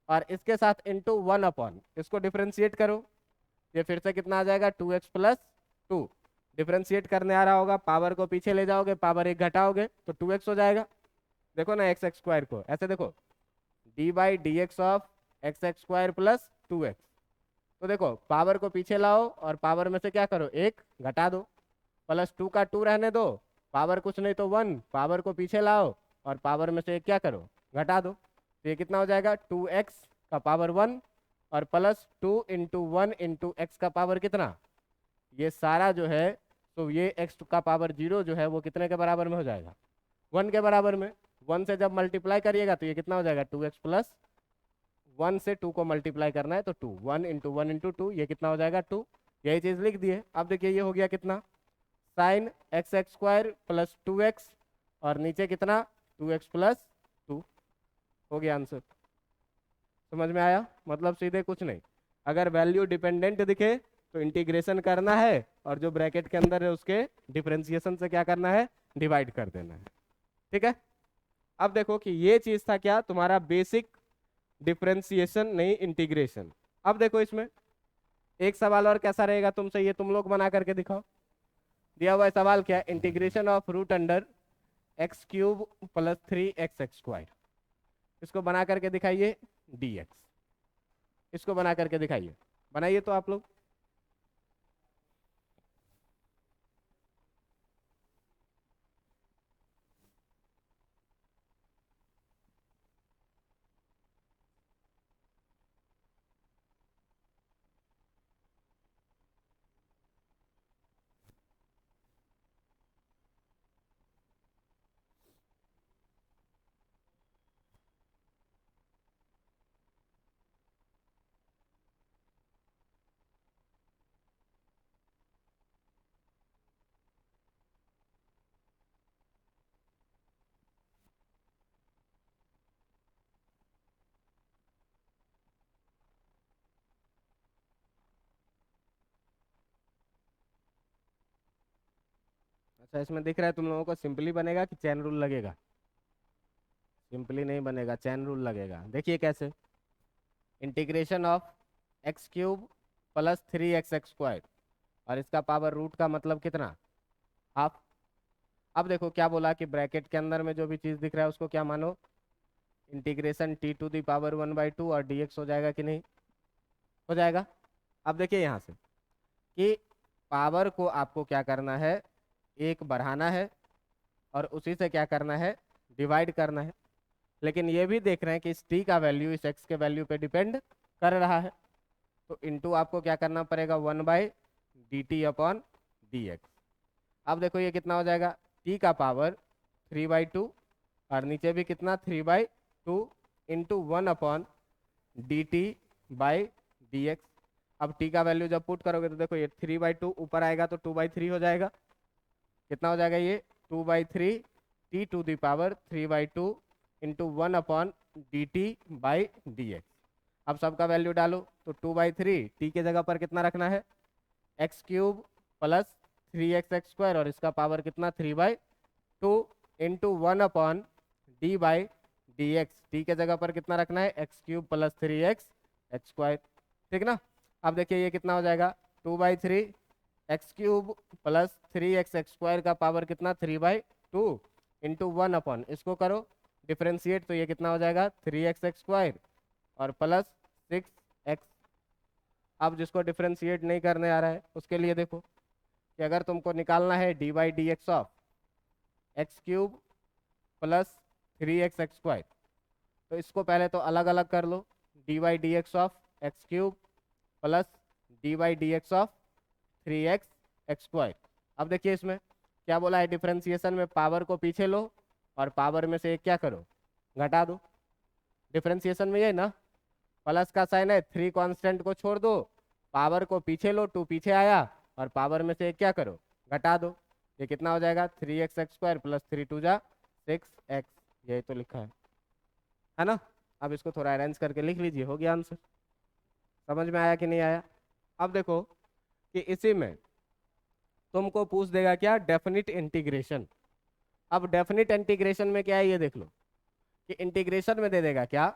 और इसके साथ इंटू 1/, इसको डिफ्रेंशिएट करो, ये फिर से कितना आ जाएगा, 2x प्लस 2। डिफ्रेंशिएट करने आ रहा होगा, पावर को पीछे ले जाओगे, पावर एक घटाओगे तो 2x हो जाएगा। देखो ना एक्स एक्स स्क्वायर को ऐसे देखो, d/dx of x x square plus 2x। तो देखो पावर को पीछे लाओ और पावर में से क्या करो, एक घटा दो, प्लस 2 का 2 रहने दो, पावर कुछ नहीं तो 1, पावर को पीछे लाओ और पावर में से एक क्या करो, घटा दो। तो ये कितना हो जाएगा, 2x का पावर 1 और प्लस 2 इंटू 1 इंटू एक्स का पावर कितना, ये सारा जो है, तो ये x का पावर 0 जो है वो कितने के बराबर में हो जाएगा, 1 के बराबर में। 1 से जब मल्टीप्लाई करिएगा तो ये कितना हो जाएगा, 2x प्लस 1 से 2 को मल्टीप्लाई करना है तो 2, 1 इंटू 1 इंटू 2, ये कितना हो जाएगा 2। यही चीज़ लिख दिए। अब देखिए ये हो गया कितना, sine x x square plus 2x, और नीचे कितना, 2x प्लस 2, हो गया आंसर। समझ में आया, मतलब सीधे कुछ नहीं, अगर वैल्यू डिपेंडेंट दिखे तो इंटीग्रेशन करना है, और जो ब्रैकेट के अंदर है उसके डिफरेंशिएशन से क्या करना है, डिवाइड कर देना है, ठीक है। अब देखो कि ये चीज था क्या, तुम्हारा बेसिक डिफरेंशिएशन, नहीं इंटीग्रेशन। अब देखो इसमें एक सवाल और कैसा रहेगा तुमसे, ये तुम लोग बना करके दिखाओ। दिया हुआ सवाल क्या, integration of root under x³ plus 3x square, इसको बना करके दिखाइए dx, इसको बना करके दिखाइए, बनाइए तो आप लोग। अच्छा इसमें दिख रहा है तुम लोगों को सिंपली बनेगा कि चैन रूल लगेगा, सिंपली नहीं बनेगा, चैन रूल लगेगा। देखिए कैसे, integration of x³ plus 3x square, और इसका पावर रूट का मतलब कितना, हाफ। अब देखो क्या बोला कि ब्रैकेट के अंदर में जो भी चीज़ दिख रहा है उसको क्या मानो, इंटीग्रेशन t⁻² 1/2, और dx हो जाएगा कि नहीं, हो जाएगा। अब देखिए यहाँ से कि पावर को आपको क्या करना है, एक बढ़ाना है, और उसी से क्या करना है, डिवाइड करना है। लेकिन ये भी देख रहे हैं कि इस t का वैल्यू इस x के वैल्यू पे डिपेंड कर रहा है, तो इनटू आपको क्या करना पड़ेगा, 1/dt/dx। अब देखो ये कितना हो जाएगा, t का पावर 3/2 और नीचे भी कितना 3/2 इंटू 1/dt/dx। अब t का वैल्यू जब पुट करोगे तो देखो ये 3/2 ऊपर आएगा तो 2/3 हो जाएगा। कितना हो जाएगा ये 2/3 t⁻3/2 इंटू 1/dt/dx। अब सबका वैल्यू डालो तो 2/3 t के जगह पर कितना रखना है x³ प्लस 3x² और इसका पावर कितना 3/2 इंटू 1/d/dx। t के जगह पर कितना रखना है x³ प्लस 3x² ठीक ना। अब देखिए ये कितना हो जाएगा 2/3 x³ प्लस 3x² का पावर कितना 3/2 इंटू 1 इसको करो डिफ्रेंशिएट तो ये कितना हो जाएगा 3x² और प्लस 6x। अब जिसको डिफ्रेंशिएट नहीं करने आ रहा है उसके लिए देखो कि अगर तुमको निकालना है d/dx of x³ plus 3x² तो इसको पहले तो अलग अलग कर लो d/dx of x³ plus d/dx of 3x² अब देखिए इसमें क्या बोला है डिफरेंशिएशन में पावर को पीछे लो और पावर में से एक क्या करो घटा दो। डिफरेंशिएशन में ये ना प्लस का साइन है 3 कांस्टेंट को छोड़ दो पावर को पीछे लो 2 पीछे आया और पावर में से एक क्या करो घटा दो। ये कितना हो जाएगा 3x² प्लस 3 × 2 = 6x ये तो लिखा है ना। अब इसको थोड़ा अरेंज करके लिख लीजिए हो गया आंसर। समझ में आया कि नहीं आया। अब देखो कि इसी में तुमको पूछ देगा क्या डेफिनिट इंटीग्रेशन। अब डेफिनिट इंटीग्रेशन में क्या है ये देख लो कि इंटीग्रेशन में दे देगा क्या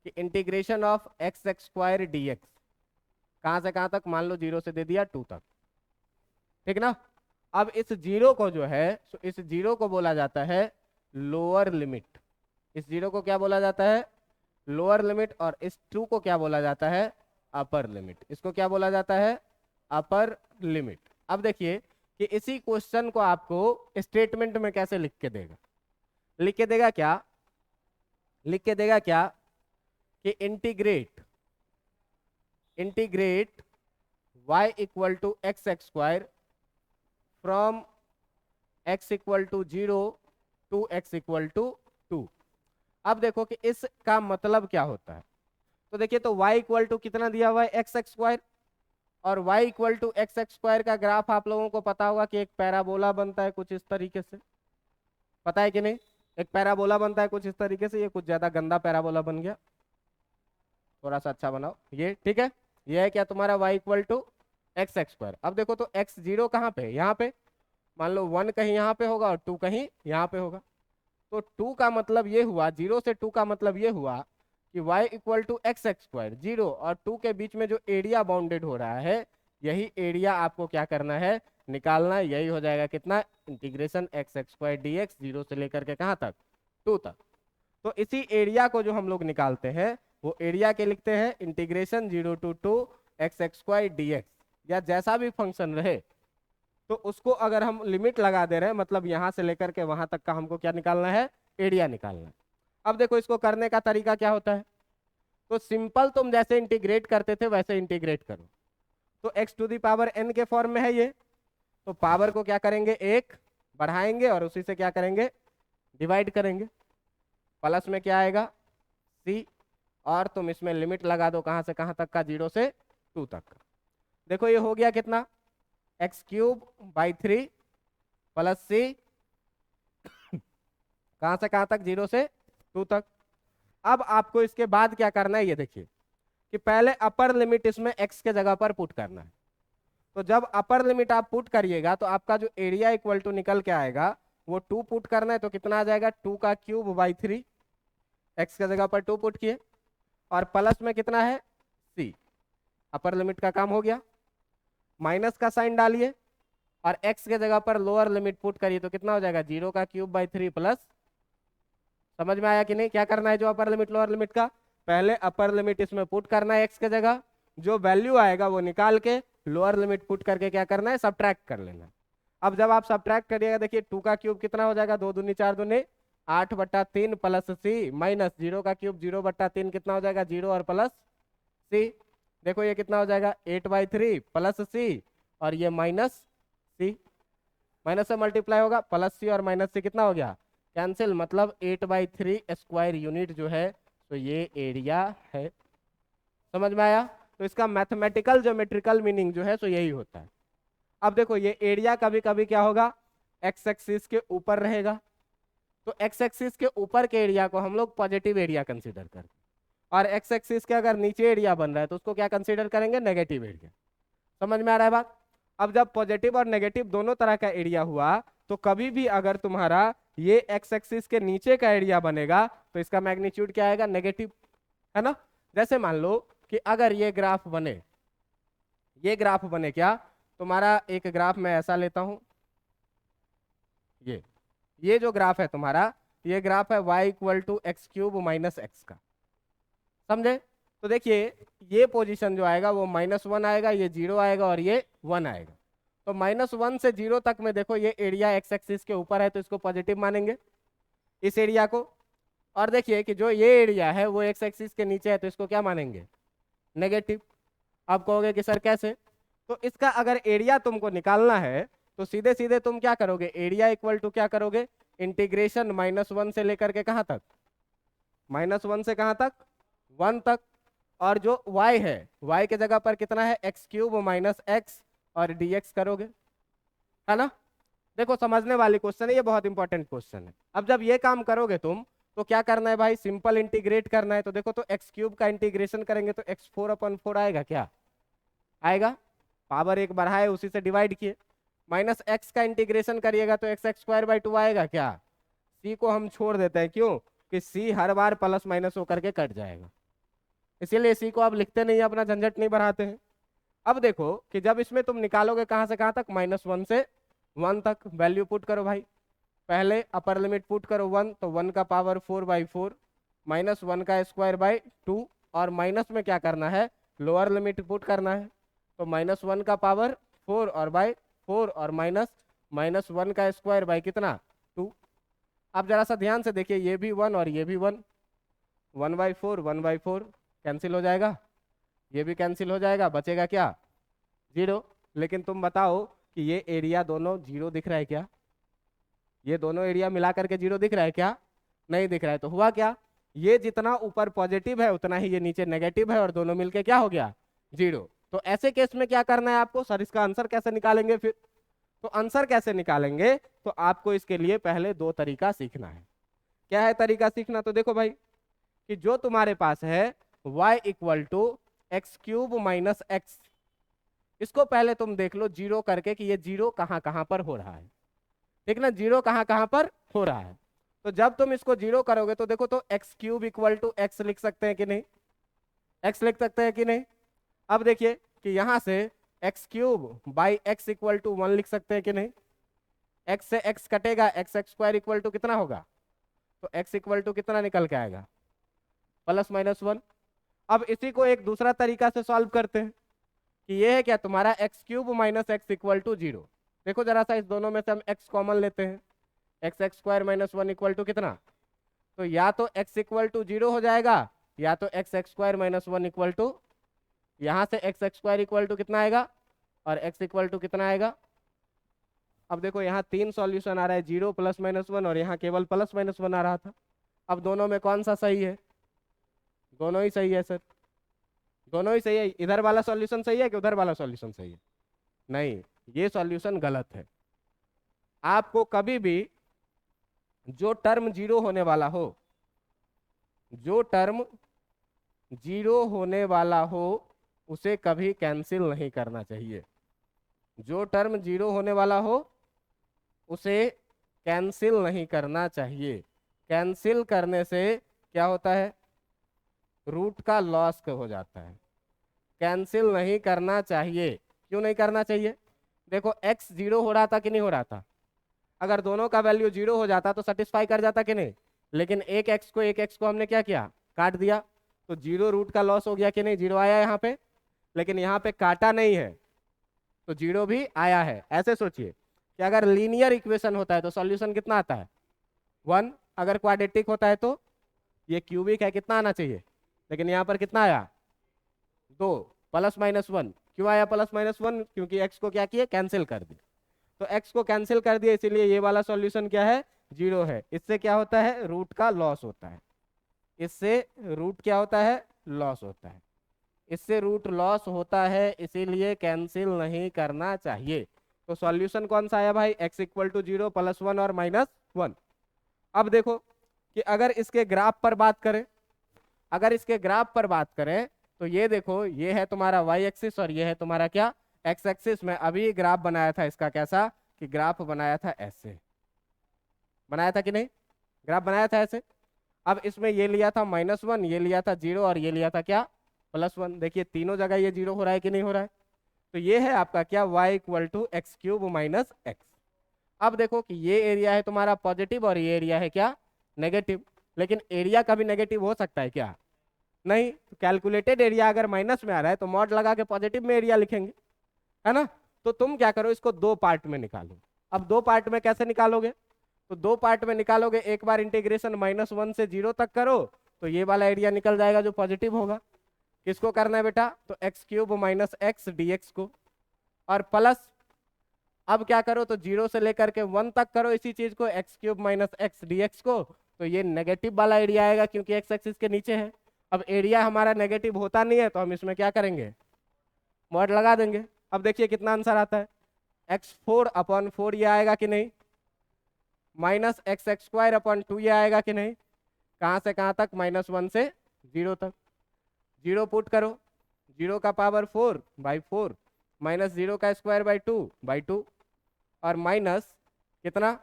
कि इंटीग्रेशन ऑफ x² dx कहाँ से कहाँ तक मान लो 0 से दे दिया 2 तक ठीक ना। अब इस 0 को जो है इस 0 को बोला जाता है लोअर लिमिट। इस 0 को क्या बोला जाता है लोअर लिमिट और इस 2 को क्या बोला जाता है अपर लिमिट। इसको क्या बोला जाता है अपर लिमिट। अब देखिए कि इसी क्वेश्चन को आपको स्टेटमेंट में कैसे लिख के देगा। लिख के देगा क्या कि integrate y = x² from x = 0 to x = 2। अब देखो कि इसका मतलब क्या होता है तो देखिए तो y = कितना दिया हुआ है x² और y = x² का ग्राफ आप लोगों को पता होगा कि एक पैराबोला बनता है कुछ इस तरीके से। पता है कि नहीं एक पैराबोला बनता है कुछ इस तरीके से। ये कुछ ज्यादा गंदा पैराबोला बन गया थोड़ा सा अच्छा बनाओ ये ठीक है। ये है क्या तुम्हारा y = x²। अब देखो तो x0 कहाँ पे यहाँ पे मान लो 1 कहीं यहाँ पे होगा और 2 कहीं यहाँ पे होगा तो 2 का मतलब ये हुआ 0 से 2 का मतलब ये हुआ कि y = x² 0 और 2 के बीच में जो एरिया बाउंडेड हो रहा है यही एरिया आपको क्या करना है निकालना है। यही हो जाएगा कितना इंटीग्रेशन x² dx 0 से लेकर के कहाँ तक 2 तक। तो इसी एरिया को जो हम लोग निकालते हैं वो एरिया के लिखते हैं इंटीग्रेशन 0 to 2 x² dx या जैसा भी फंक्शन रहे तो उसको अगर हम लिमिट लगा दे रहे हैं मतलब यहां से लेकर के वहां तक का हमको क्या निकालना है एरिया निकालना है। अब देखो इसको करने का तरीका क्या होता है तो सिंपल तुम जैसे इंटीग्रेट करते थे वैसे इंटीग्रेट करो। तो x⁴n के फॉर्म में है ये तो पावर को क्या करेंगे 1 बढ़ाएंगे और उसी से क्या करेंगे डिवाइड करेंगे। प्लस में क्या आएगा c और तुम इसमें लिमिट लगा दो कहां से कहां तक का 0 से 2 तक। देखो ये हो गया कितना x³/3 प्लस c कहां से कहां तक 0 से 2 तक। अब आपको इसके बाद क्या करना है ये देखिए कि पहले अपर लिमिट इसमें x के जगह पर पुट करना है। तो जब अपर लिमिट आप पुट करिएगा तो आपका जो एरिया इक्वल टू निकल के आएगा वो 2 पुट करना है तो कितना आ जाएगा 2^3 x के जगह पर 2 पुट किए और प्लस में कितना है c अपर लिमिट का काम हो गया। माइनस का साइन डालिए और x के जगह पर लोअर लिमिट पुट करिए तो कितना हो जाएगा 0^3 प्लस। समझ में आया कि नहीं क्या करना है जो अपर लिमिट लोअर लिमिट का पहले अपर लिमिट इसमें पुट करना है x के जगह जो वैल्यू आएगा वो निकाल के लोअर लिमिट पुट करके क्या करना है सब्ट्रैक्ट कर लेना है। अब जब आप सब्ट्रैक्ट करिएगा देखिए 2^3 कितना हो जाएगा 2 दूनी 4 दूनी 8/3 प्लस c माइनस 0^3 0/3 कितना हो जाएगा 0 और प्लस c। देखो ये कितना हो जाएगा 8/3 प्लस c और ये माइनस c माइनस से मल्टीप्लाई होगा प्लस c और माइनस c कितना हो गया कैंसिल मतलब 8/3 स्क्वायर यूनिट जो है तो ये एरिया है। समझ में आया? तो इसका मैथमेटिकल ज्योमेट्रिकल मीनिंग जो है तो यही होता है। अब देखो ये एरिया कभी कभी क्या होगा, एक्स एक्सिस के ऊपर रहेगा, तो एक्स एक्सिस के ऊपर के एरिया को हम लोग पॉजिटिव एरिया कंसीडर करते हैं, और एक्स एक्सिस के अगर नीचे एरिया बन रहा है तो उसको क्या कंसीडर करेंगे, नेगेटिव एरिया। समझ में आ रहा है बात? अब जब पॉजिटिव और नेगेटिव दोनों तरह का एरिया हुआ तो कभी भी अगर तुम्हारा ये एक्स एक्सिस के नीचे का एरिया बनेगा तो इसका मैग्नीट्यूड क्या आएगा, नेगेटिव, है ना। जैसे मान लो कि अगर ये ग्राफ बने, ये ग्राफ बने क्या, तुम्हारा एक ग्राफ मैं ऐसा लेता हूं, ये जो ग्राफ है तुम्हारा, ये ग्राफ है y equal to x cube minus x का। समझे? तो देखिए ये पोजीशन जो आएगा वो -1 आएगा, ये 0 आएगा और ये 1 आएगा। तो -1 से 0 तक में देखो ये एरिया एक्स एक्सिस के ऊपर है तो इसको पॉजिटिव मानेंगे, इस एरिया को। और देखिए कि जो ये एरिया है वो एक्स एक्सिस के नीचे है तो इसको क्या मानेंगे, नेगेटिव। आप कहोगे कि सर कैसे? तो इसका अगर एरिया तुमको निकालना है तो सीधे सीधे तुम क्या करोगे, एरिया इक्वल टू क्या करोगे, इंटीग्रेशन -1 से लेकर के कहाँ तक, -1 से कहाँ तक, 1 तक। और जो y है, y के जगह पर कितना है, एक्स क्यूब माइनस एक्स और dx करोगे, है ना। देखो समझने वाली क्वेश्चन है, ये बहुत इंपॉर्टेंट क्वेश्चन है। अब जब ये काम करोगे तुम तो क्या करना है भाई, सिंपल इंटीग्रेट करना है। तो देखो तो एक्स क्यूब का इंटीग्रेशन करेंगे तो x4/4 आएगा, क्या आएगा, पावर एक बढ़ाए उसी से डिवाइड किए। माइनस एक्स का इंटीग्रेशन करिएगा तो x²/2 आएगा, क्या, c को हम छोड़ देते हैं, क्यों कि c हर बार प्लस माइनस होकर के कट जाएगा, इसीलिए c को आप लिखते नहीं, अपना झंझट नहीं बढ़ाते हैं। अब देखो कि जब इसमें तुम निकालोगे कहाँ से कहाँ तक, -1 से 1 तक, वैल्यू पुट करो भाई। पहले अपर लिमिट पुट करो 1, तो 1 का पावर 4/4 -1 का स्क्वायर/2, और माइनस में क्या करना है, लोअर लिमिट पुट करना है। तो -1 का पावर 4 और /4 और -1 का स्क्वायर बाई कितना, 2। अब जरा सा ध्यान से देखिए, ये भी 1 और ये भी 1, 1/4 1/4 कैंसिल हो जाएगा, ये भी कैंसिल हो जाएगा, बचेगा क्या, 0। लेकिन तुम बताओ कि ये एरिया दोनों 0 दिख रहा है क्या, ये दोनों एरिया मिला करके 0 दिख रहा है क्या, नहीं दिख रहा है। तो हुआ क्या, ये जितना ऊपर पॉजिटिव है उतना ही ये नीचे नेगेटिव है और दोनों मिलके क्या हो गया, 0। तो ऐसे केस में क्या करना है आपको, सर इसका आंसर कैसे निकालेंगे फिर। तो आंसर कैसे निकालेंगे, तो आपको इसके लिए पहले 2 तरीका सीखना है। क्या है तरीका सीखना, तो देखो भाई कि जो तुम्हारे पास है y equal to x cube minus x, इसको पहले तुम देख लो 0 करके कि ये 0 कहाँ कहाँ पर हो रहा है, ठीक ना, 0 कहाँ कहाँ पर हो रहा है। तो जब तुम इसको 0 करोगे तो देखो तो x cube equal to x लिख सकते हैं कि नहीं, एक्स लिख सकते हैं कि नहीं। अब देखिए कि यहां से x cube by x equal to 1 लिख सकते हैं कि नहीं, एक्स से एक्स कटेगा, x² इक्वल टू कितना होगा, तो x इक्वल टू कितना निकल के आएगा, +-1। अब इसी को एक दूसरा तरीका से सॉल्व करते हैं कि ये है क्या, तुम्हारा x³ minus x equal to 0। देखो जरा सा इस दोनों में से हम x कॉमन लेते हैं, x² - 1 इक्वल टू कितना, तो या तो x इक्वल टू 0 हो जाएगा या तो x² - 1 इक्वल टू, यहाँ से x² इक्वल टू कितना आएगा और x इक्वल टू कितना आएगा। अब देखो यहाँ 3 सॉल्यूशन आ रहा है, 0 +-1 और यहाँ केवल +-1 आ रहा था। अब दोनों में कौन सा सही है, दोनों ही सही है सर, दोनों ही सही है। इधर वाला सॉल्यूशन सही है कि उधर वाला सॉल्यूशन सही है, नहीं, ये सॉल्यूशन गलत है। आपको कभी भी जो टर्म 0 होने वाला हो, जो टर्म 0 होने वाला हो उसे कभी कैंसिल नहीं करना चाहिए, जो टर्म 0 होने वाला हो उसे कैंसिल नहीं करना चाहिए। कैंसिल करने से क्या होता है, रूट का लॉस हो जाता है, कैंसिल नहीं करना चाहिए। क्यों नहीं करना चाहिए, देखो x 0 हो रहा था कि नहीं हो रहा था, अगर दोनों का वैल्यू 0 हो जाता तो सेटिस्फाई कर जाता कि नहीं, लेकिन एक x को हमने क्या किया, काट दिया, तो 0 रूट का लॉस हो गया कि नहीं, 0 आया यहाँ पे, लेकिन यहाँ पे काटा नहीं है तो 0 भी आया है। ऐसे सोचिए कि अगर लीनियर इक्वेशन होता है तो सॉल्यूशन कितना आता है, 1, अगर क्वाड्रेटिक होता है तो ये क्यूबिक है, कितना आना चाहिए, लेकिन यहाँ पर कितना आया, 2 +-1। क्यों आया +-1, क्योंकि x को क्या किए, कैंसिल कर दिए। तो x को कैंसिल कर दिए, इसीलिए ये वाला सॉल्यूशन क्या है, जीरो है, इससे क्या होता है, रूट का लॉस होता है, इससे रूट क्या होता है, लॉस होता है, इससे रूट लॉस होता है, इसीलिए कैंसिल नहीं करना चाहिए। तो सॉल्यूशन कौन सा आया भाई, x इक्वल टू 0 +1 और -1। अब देखो कि अगर इसके ग्राफ पर बात करें, अगर इसके ग्राफ पर बात करें तो ये देखो, ये है तुम्हारा y एक्सिस और ये है तुम्हारा क्या, x एक्सिस। में अभी ग्राफ बनाया था इसका, कैसा कि ग्राफ बनाया था ऐसे, बनाया था कि नहीं, ग्राफ बनाया था ऐसे। अब इसमें ये लिया था -1, ये लिया था 0 और ये लिया था क्या, +1। देखिए तीनों जगह ये 0 हो रहा है कि नहीं हो रहा है। तो ये है आपका क्या, y equal to x³ - x। अब देखो कि ये एरिया है तुम्हारा पॉजिटिव और ये एरिया है क्या, नेगेटिव। लेकिन एरिया कभी नेगेटिव हो सकता है क्या, नहीं। तो कैलकुलेटेड एरिया अगर माइनस में आ रहा है तो मॉड लगा के पॉजिटिव में एरिया लिखेंगे, है ना। तो तुम क्या करो, इसको दो पार्ट में निकालो। अब दो पार्ट में कैसे निकालोगे, तो दो पार्ट में निकालोगे, एक बार इंटीग्रेशन -1 से 0 तक करो तो ये वाला एरिया निकल जाएगा जो पॉजिटिव होगा। किसको करना है बेटा, तो x³ - x dx को, और प्लस अब क्या करो, तो 0 से लेकर के 1 तक करो इसी चीज को, x³ - x dx को। तो ये नेगेटिव वाला एरिया आएगा क्योंकि x एक्सिस के नीचे है। अब एरिया हमारा नेगेटिव होता नहीं है तो हम इसमें क्या करेंगे, मॉड लगा देंगे। अब देखिए कितना आंसर आता है, x4/4 ये आएगा कि नहीं, -xx² 2 ये आएगा कि नहीं, कहाँ से कहाँ तक, -1 से 0 तक। 0 पुट करो, 0 का पावर 4/4 -0 का स्क्वायर 2/2 और माइनस कितना,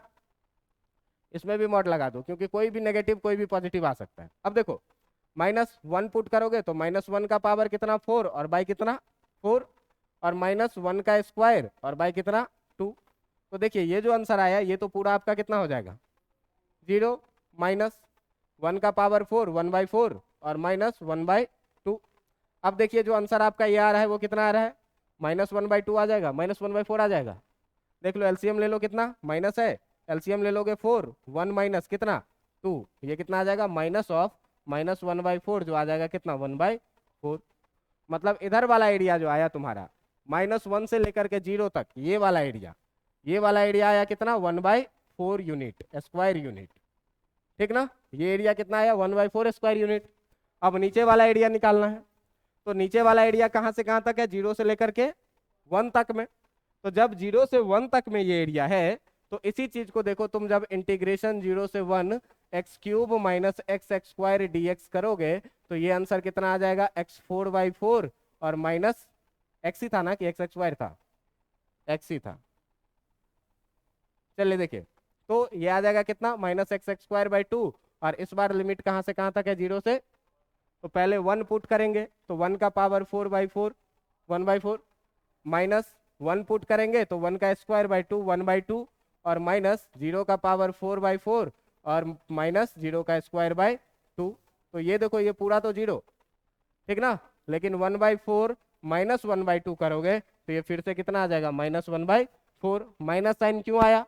इसमें भी मॉड लगा दो क्योंकि कोई भी नेगेटिव कोई भी पॉजिटिव आ सकता है। अब देखो -1 पुट करोगे तो -1 का पावर कितना 4 और बाई कितना 4 और -1 का स्क्वायर और बाई कितना 2। तो देखिए ये जो आंसर आया ये तो पूरा आपका कितना हो जाएगा 0 -1 का पावर 4 1/4 और -1/2। अब देखिए जो आंसर आपका ये आ रहा है वो कितना आ रहा है, -1/2 आ जाएगा, -1/4 आ जाएगा। देख लो एलसीएम ले लो, कितना माइनस है, एलसीएम ले लोगे 4 1 माइनस कितना 2, ये कितना आ जाएगा माइनस ऑफ -1/4 जो आ जाएगा कितना 1/4। मतलब इधर वाला एरिया जो आया तुम्हारा -1 से लेकर के 0 तक, ये वाला एरिया, ये वाला एरिया आया कितना 1/4 यूनिट स्क्वायर यूनिट, ठीक ना। ये एरिया कितना आया 1/4 स्क्वायर यूनिट। अब नीचे वाला एरिया निकालना है, तो नीचे वाला एरिया कहाँ से कहाँ तक है, 0 से लेकर के 1 तक में। तो जब 0 से 1 तक में ये एरिया है तो इसी चीज को देखो तुम, जब इंटीग्रेशन 0 से 1 x³ - x² dx करोगे तो ये आंसर कितना आ जाएगा, x4/4 और माइनस x ही था ना कि x² था, x ही था। चलिए देखिए, तो ये आ जाएगा कितना -x² 2 और इस बार लिमिट कहाँ से कहाँ तक है 0 से, तो पहले 1 पुट करेंगे तो 1 का पावर 4/4 1/4 -1 पुट करेंगे तो 1 का स्क्वायर 2 1/2 और -0 का पावर 4/4 और -0 का स्क्वायर 2। तो ये देखो ये पूरा तो 0, ठीक ना, लेकिन 1/4 -1/2 करोगे तो ये फिर से कितना आ जाएगा -1/4। माइनस साइन क्यों आया,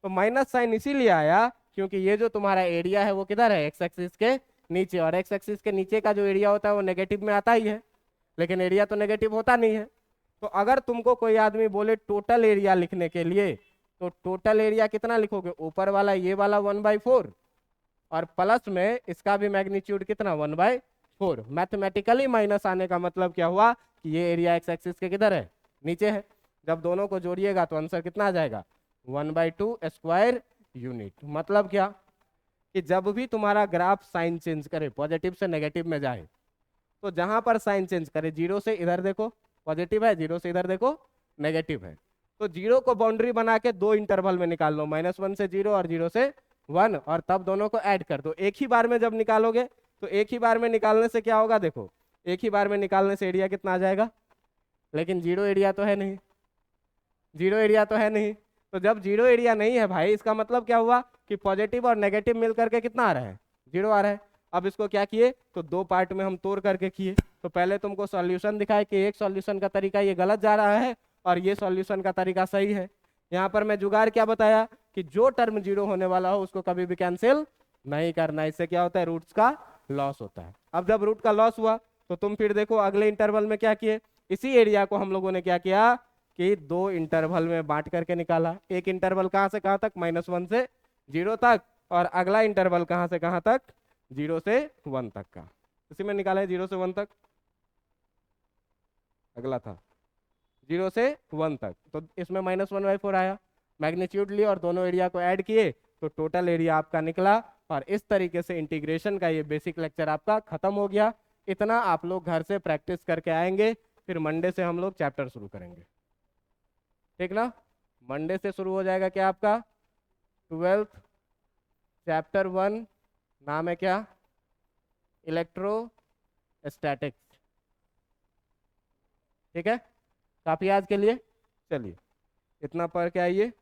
तो माइनस साइन इसीलिए आया क्योंकि ये जो तुम्हारा एरिया है वो किधर है, एक्स एक्सिस के नीचे, और एक्स एक्सिस के नीचे का जो एरिया होता है वो नेगेटिव में आता ही है, लेकिन एरिया तो नेगेटिव होता नहीं है। तो अगर तुमको कोई आदमी बोले टोटल एरिया लिखने के लिए, तो टोटल एरिया कितना लिखोगे, ऊपर वाला ये वाला 1/4 और प्लस में इसका भी मैग्नीट्यूड कितना 1/4। मैथमेटिकली माइनस आने का मतलब क्या हुआ कि ये एरिया एक्स एक्सिस के किधर है, नीचे है। जब दोनों को जोड़िएगा तो आंसर कितना आ जाएगा 1/2 स्क्वायर यूनिट। मतलब क्या कि जब भी तुम्हारा ग्राफ साइन चेंज करे, पॉजिटिव से नेगेटिव में जाए, तो जहां पर साइन चेंज करे, 0 से इधर देखो पॉजिटिव है, 0 से इधर देखो नेगेटिव है, तो 0 को बाउंड्री बना के दो इंटरवल में निकाल लो, -1 से 0 और 0 से 1, और तब दोनों को ऐड कर दो। एक ही बार में जब निकालोगे तो एक ही बार में निकालने से क्या होगा, देखो एक ही बार में निकालने से एरिया कितना आ जाएगा, लेकिन 0 एरिया तो है नहीं, 0 एरिया तो है नहीं। तो जब 0 एरिया नहीं है भाई, इसका मतलब क्या हुआ कि पॉजिटिव और नेगेटिव मिल करके कितना आ रहा है 0 आ रहा है। अब इसको क्या किए, तो दो पार्ट में हम तोड़ करके किए। तो पहले तुमको सॉल्यूशन दिखाए कि एक सॉल्यूशन का तरीका ये गलत जा रहा है और ये सॉल्यूशन का तरीका सही है। यहाँ पर मैं जुगाड़ क्या बताया कि जो टर्म 0 होने वाला हो उसको कभी भी कैंसिल नहीं करना, इससे क्या होता है रूट्स का लॉस होता है। अब जब रूट का लॉस हुआ तो तुम फिर देखो अगले इंटरवल में क्या किए, इसी एरिया को हम लोगों ने क्या किया कि दो इंटरवल में बांट करके निकाला। एक इंटरवल कहाँ से कहाँ तक, -1 से 0 तक, और अगला इंटरवल कहाँ से कहाँ तक, 0 से 1 तक का। इसी में निकाला है 0 से 1 तक, अगला था 0 से 1 तक, तो इसमें -1/4 आया। मैग्नीट्यूड लिए और दोनों एरिया को ऐड किए तो टोटल एरिया आपका निकला। और इस तरीके से इंटीग्रेशन का ये बेसिक लेक्चर आपका खत्म हो गया। इतना आप लोग घर से प्रैक्टिस करके आएंगे, फिर मंडे से हम लोग चैप्टर शुरू करेंगे, ठीक ना। मंडे से शुरू हो जाएगा क्या आपका 12th चैप्टर 1, नाम है क्या, इलेक्ट्रोस्टैटिक्स, ठीक है। काफी आज के लिए, चलिए इतना पढ़ के आइए।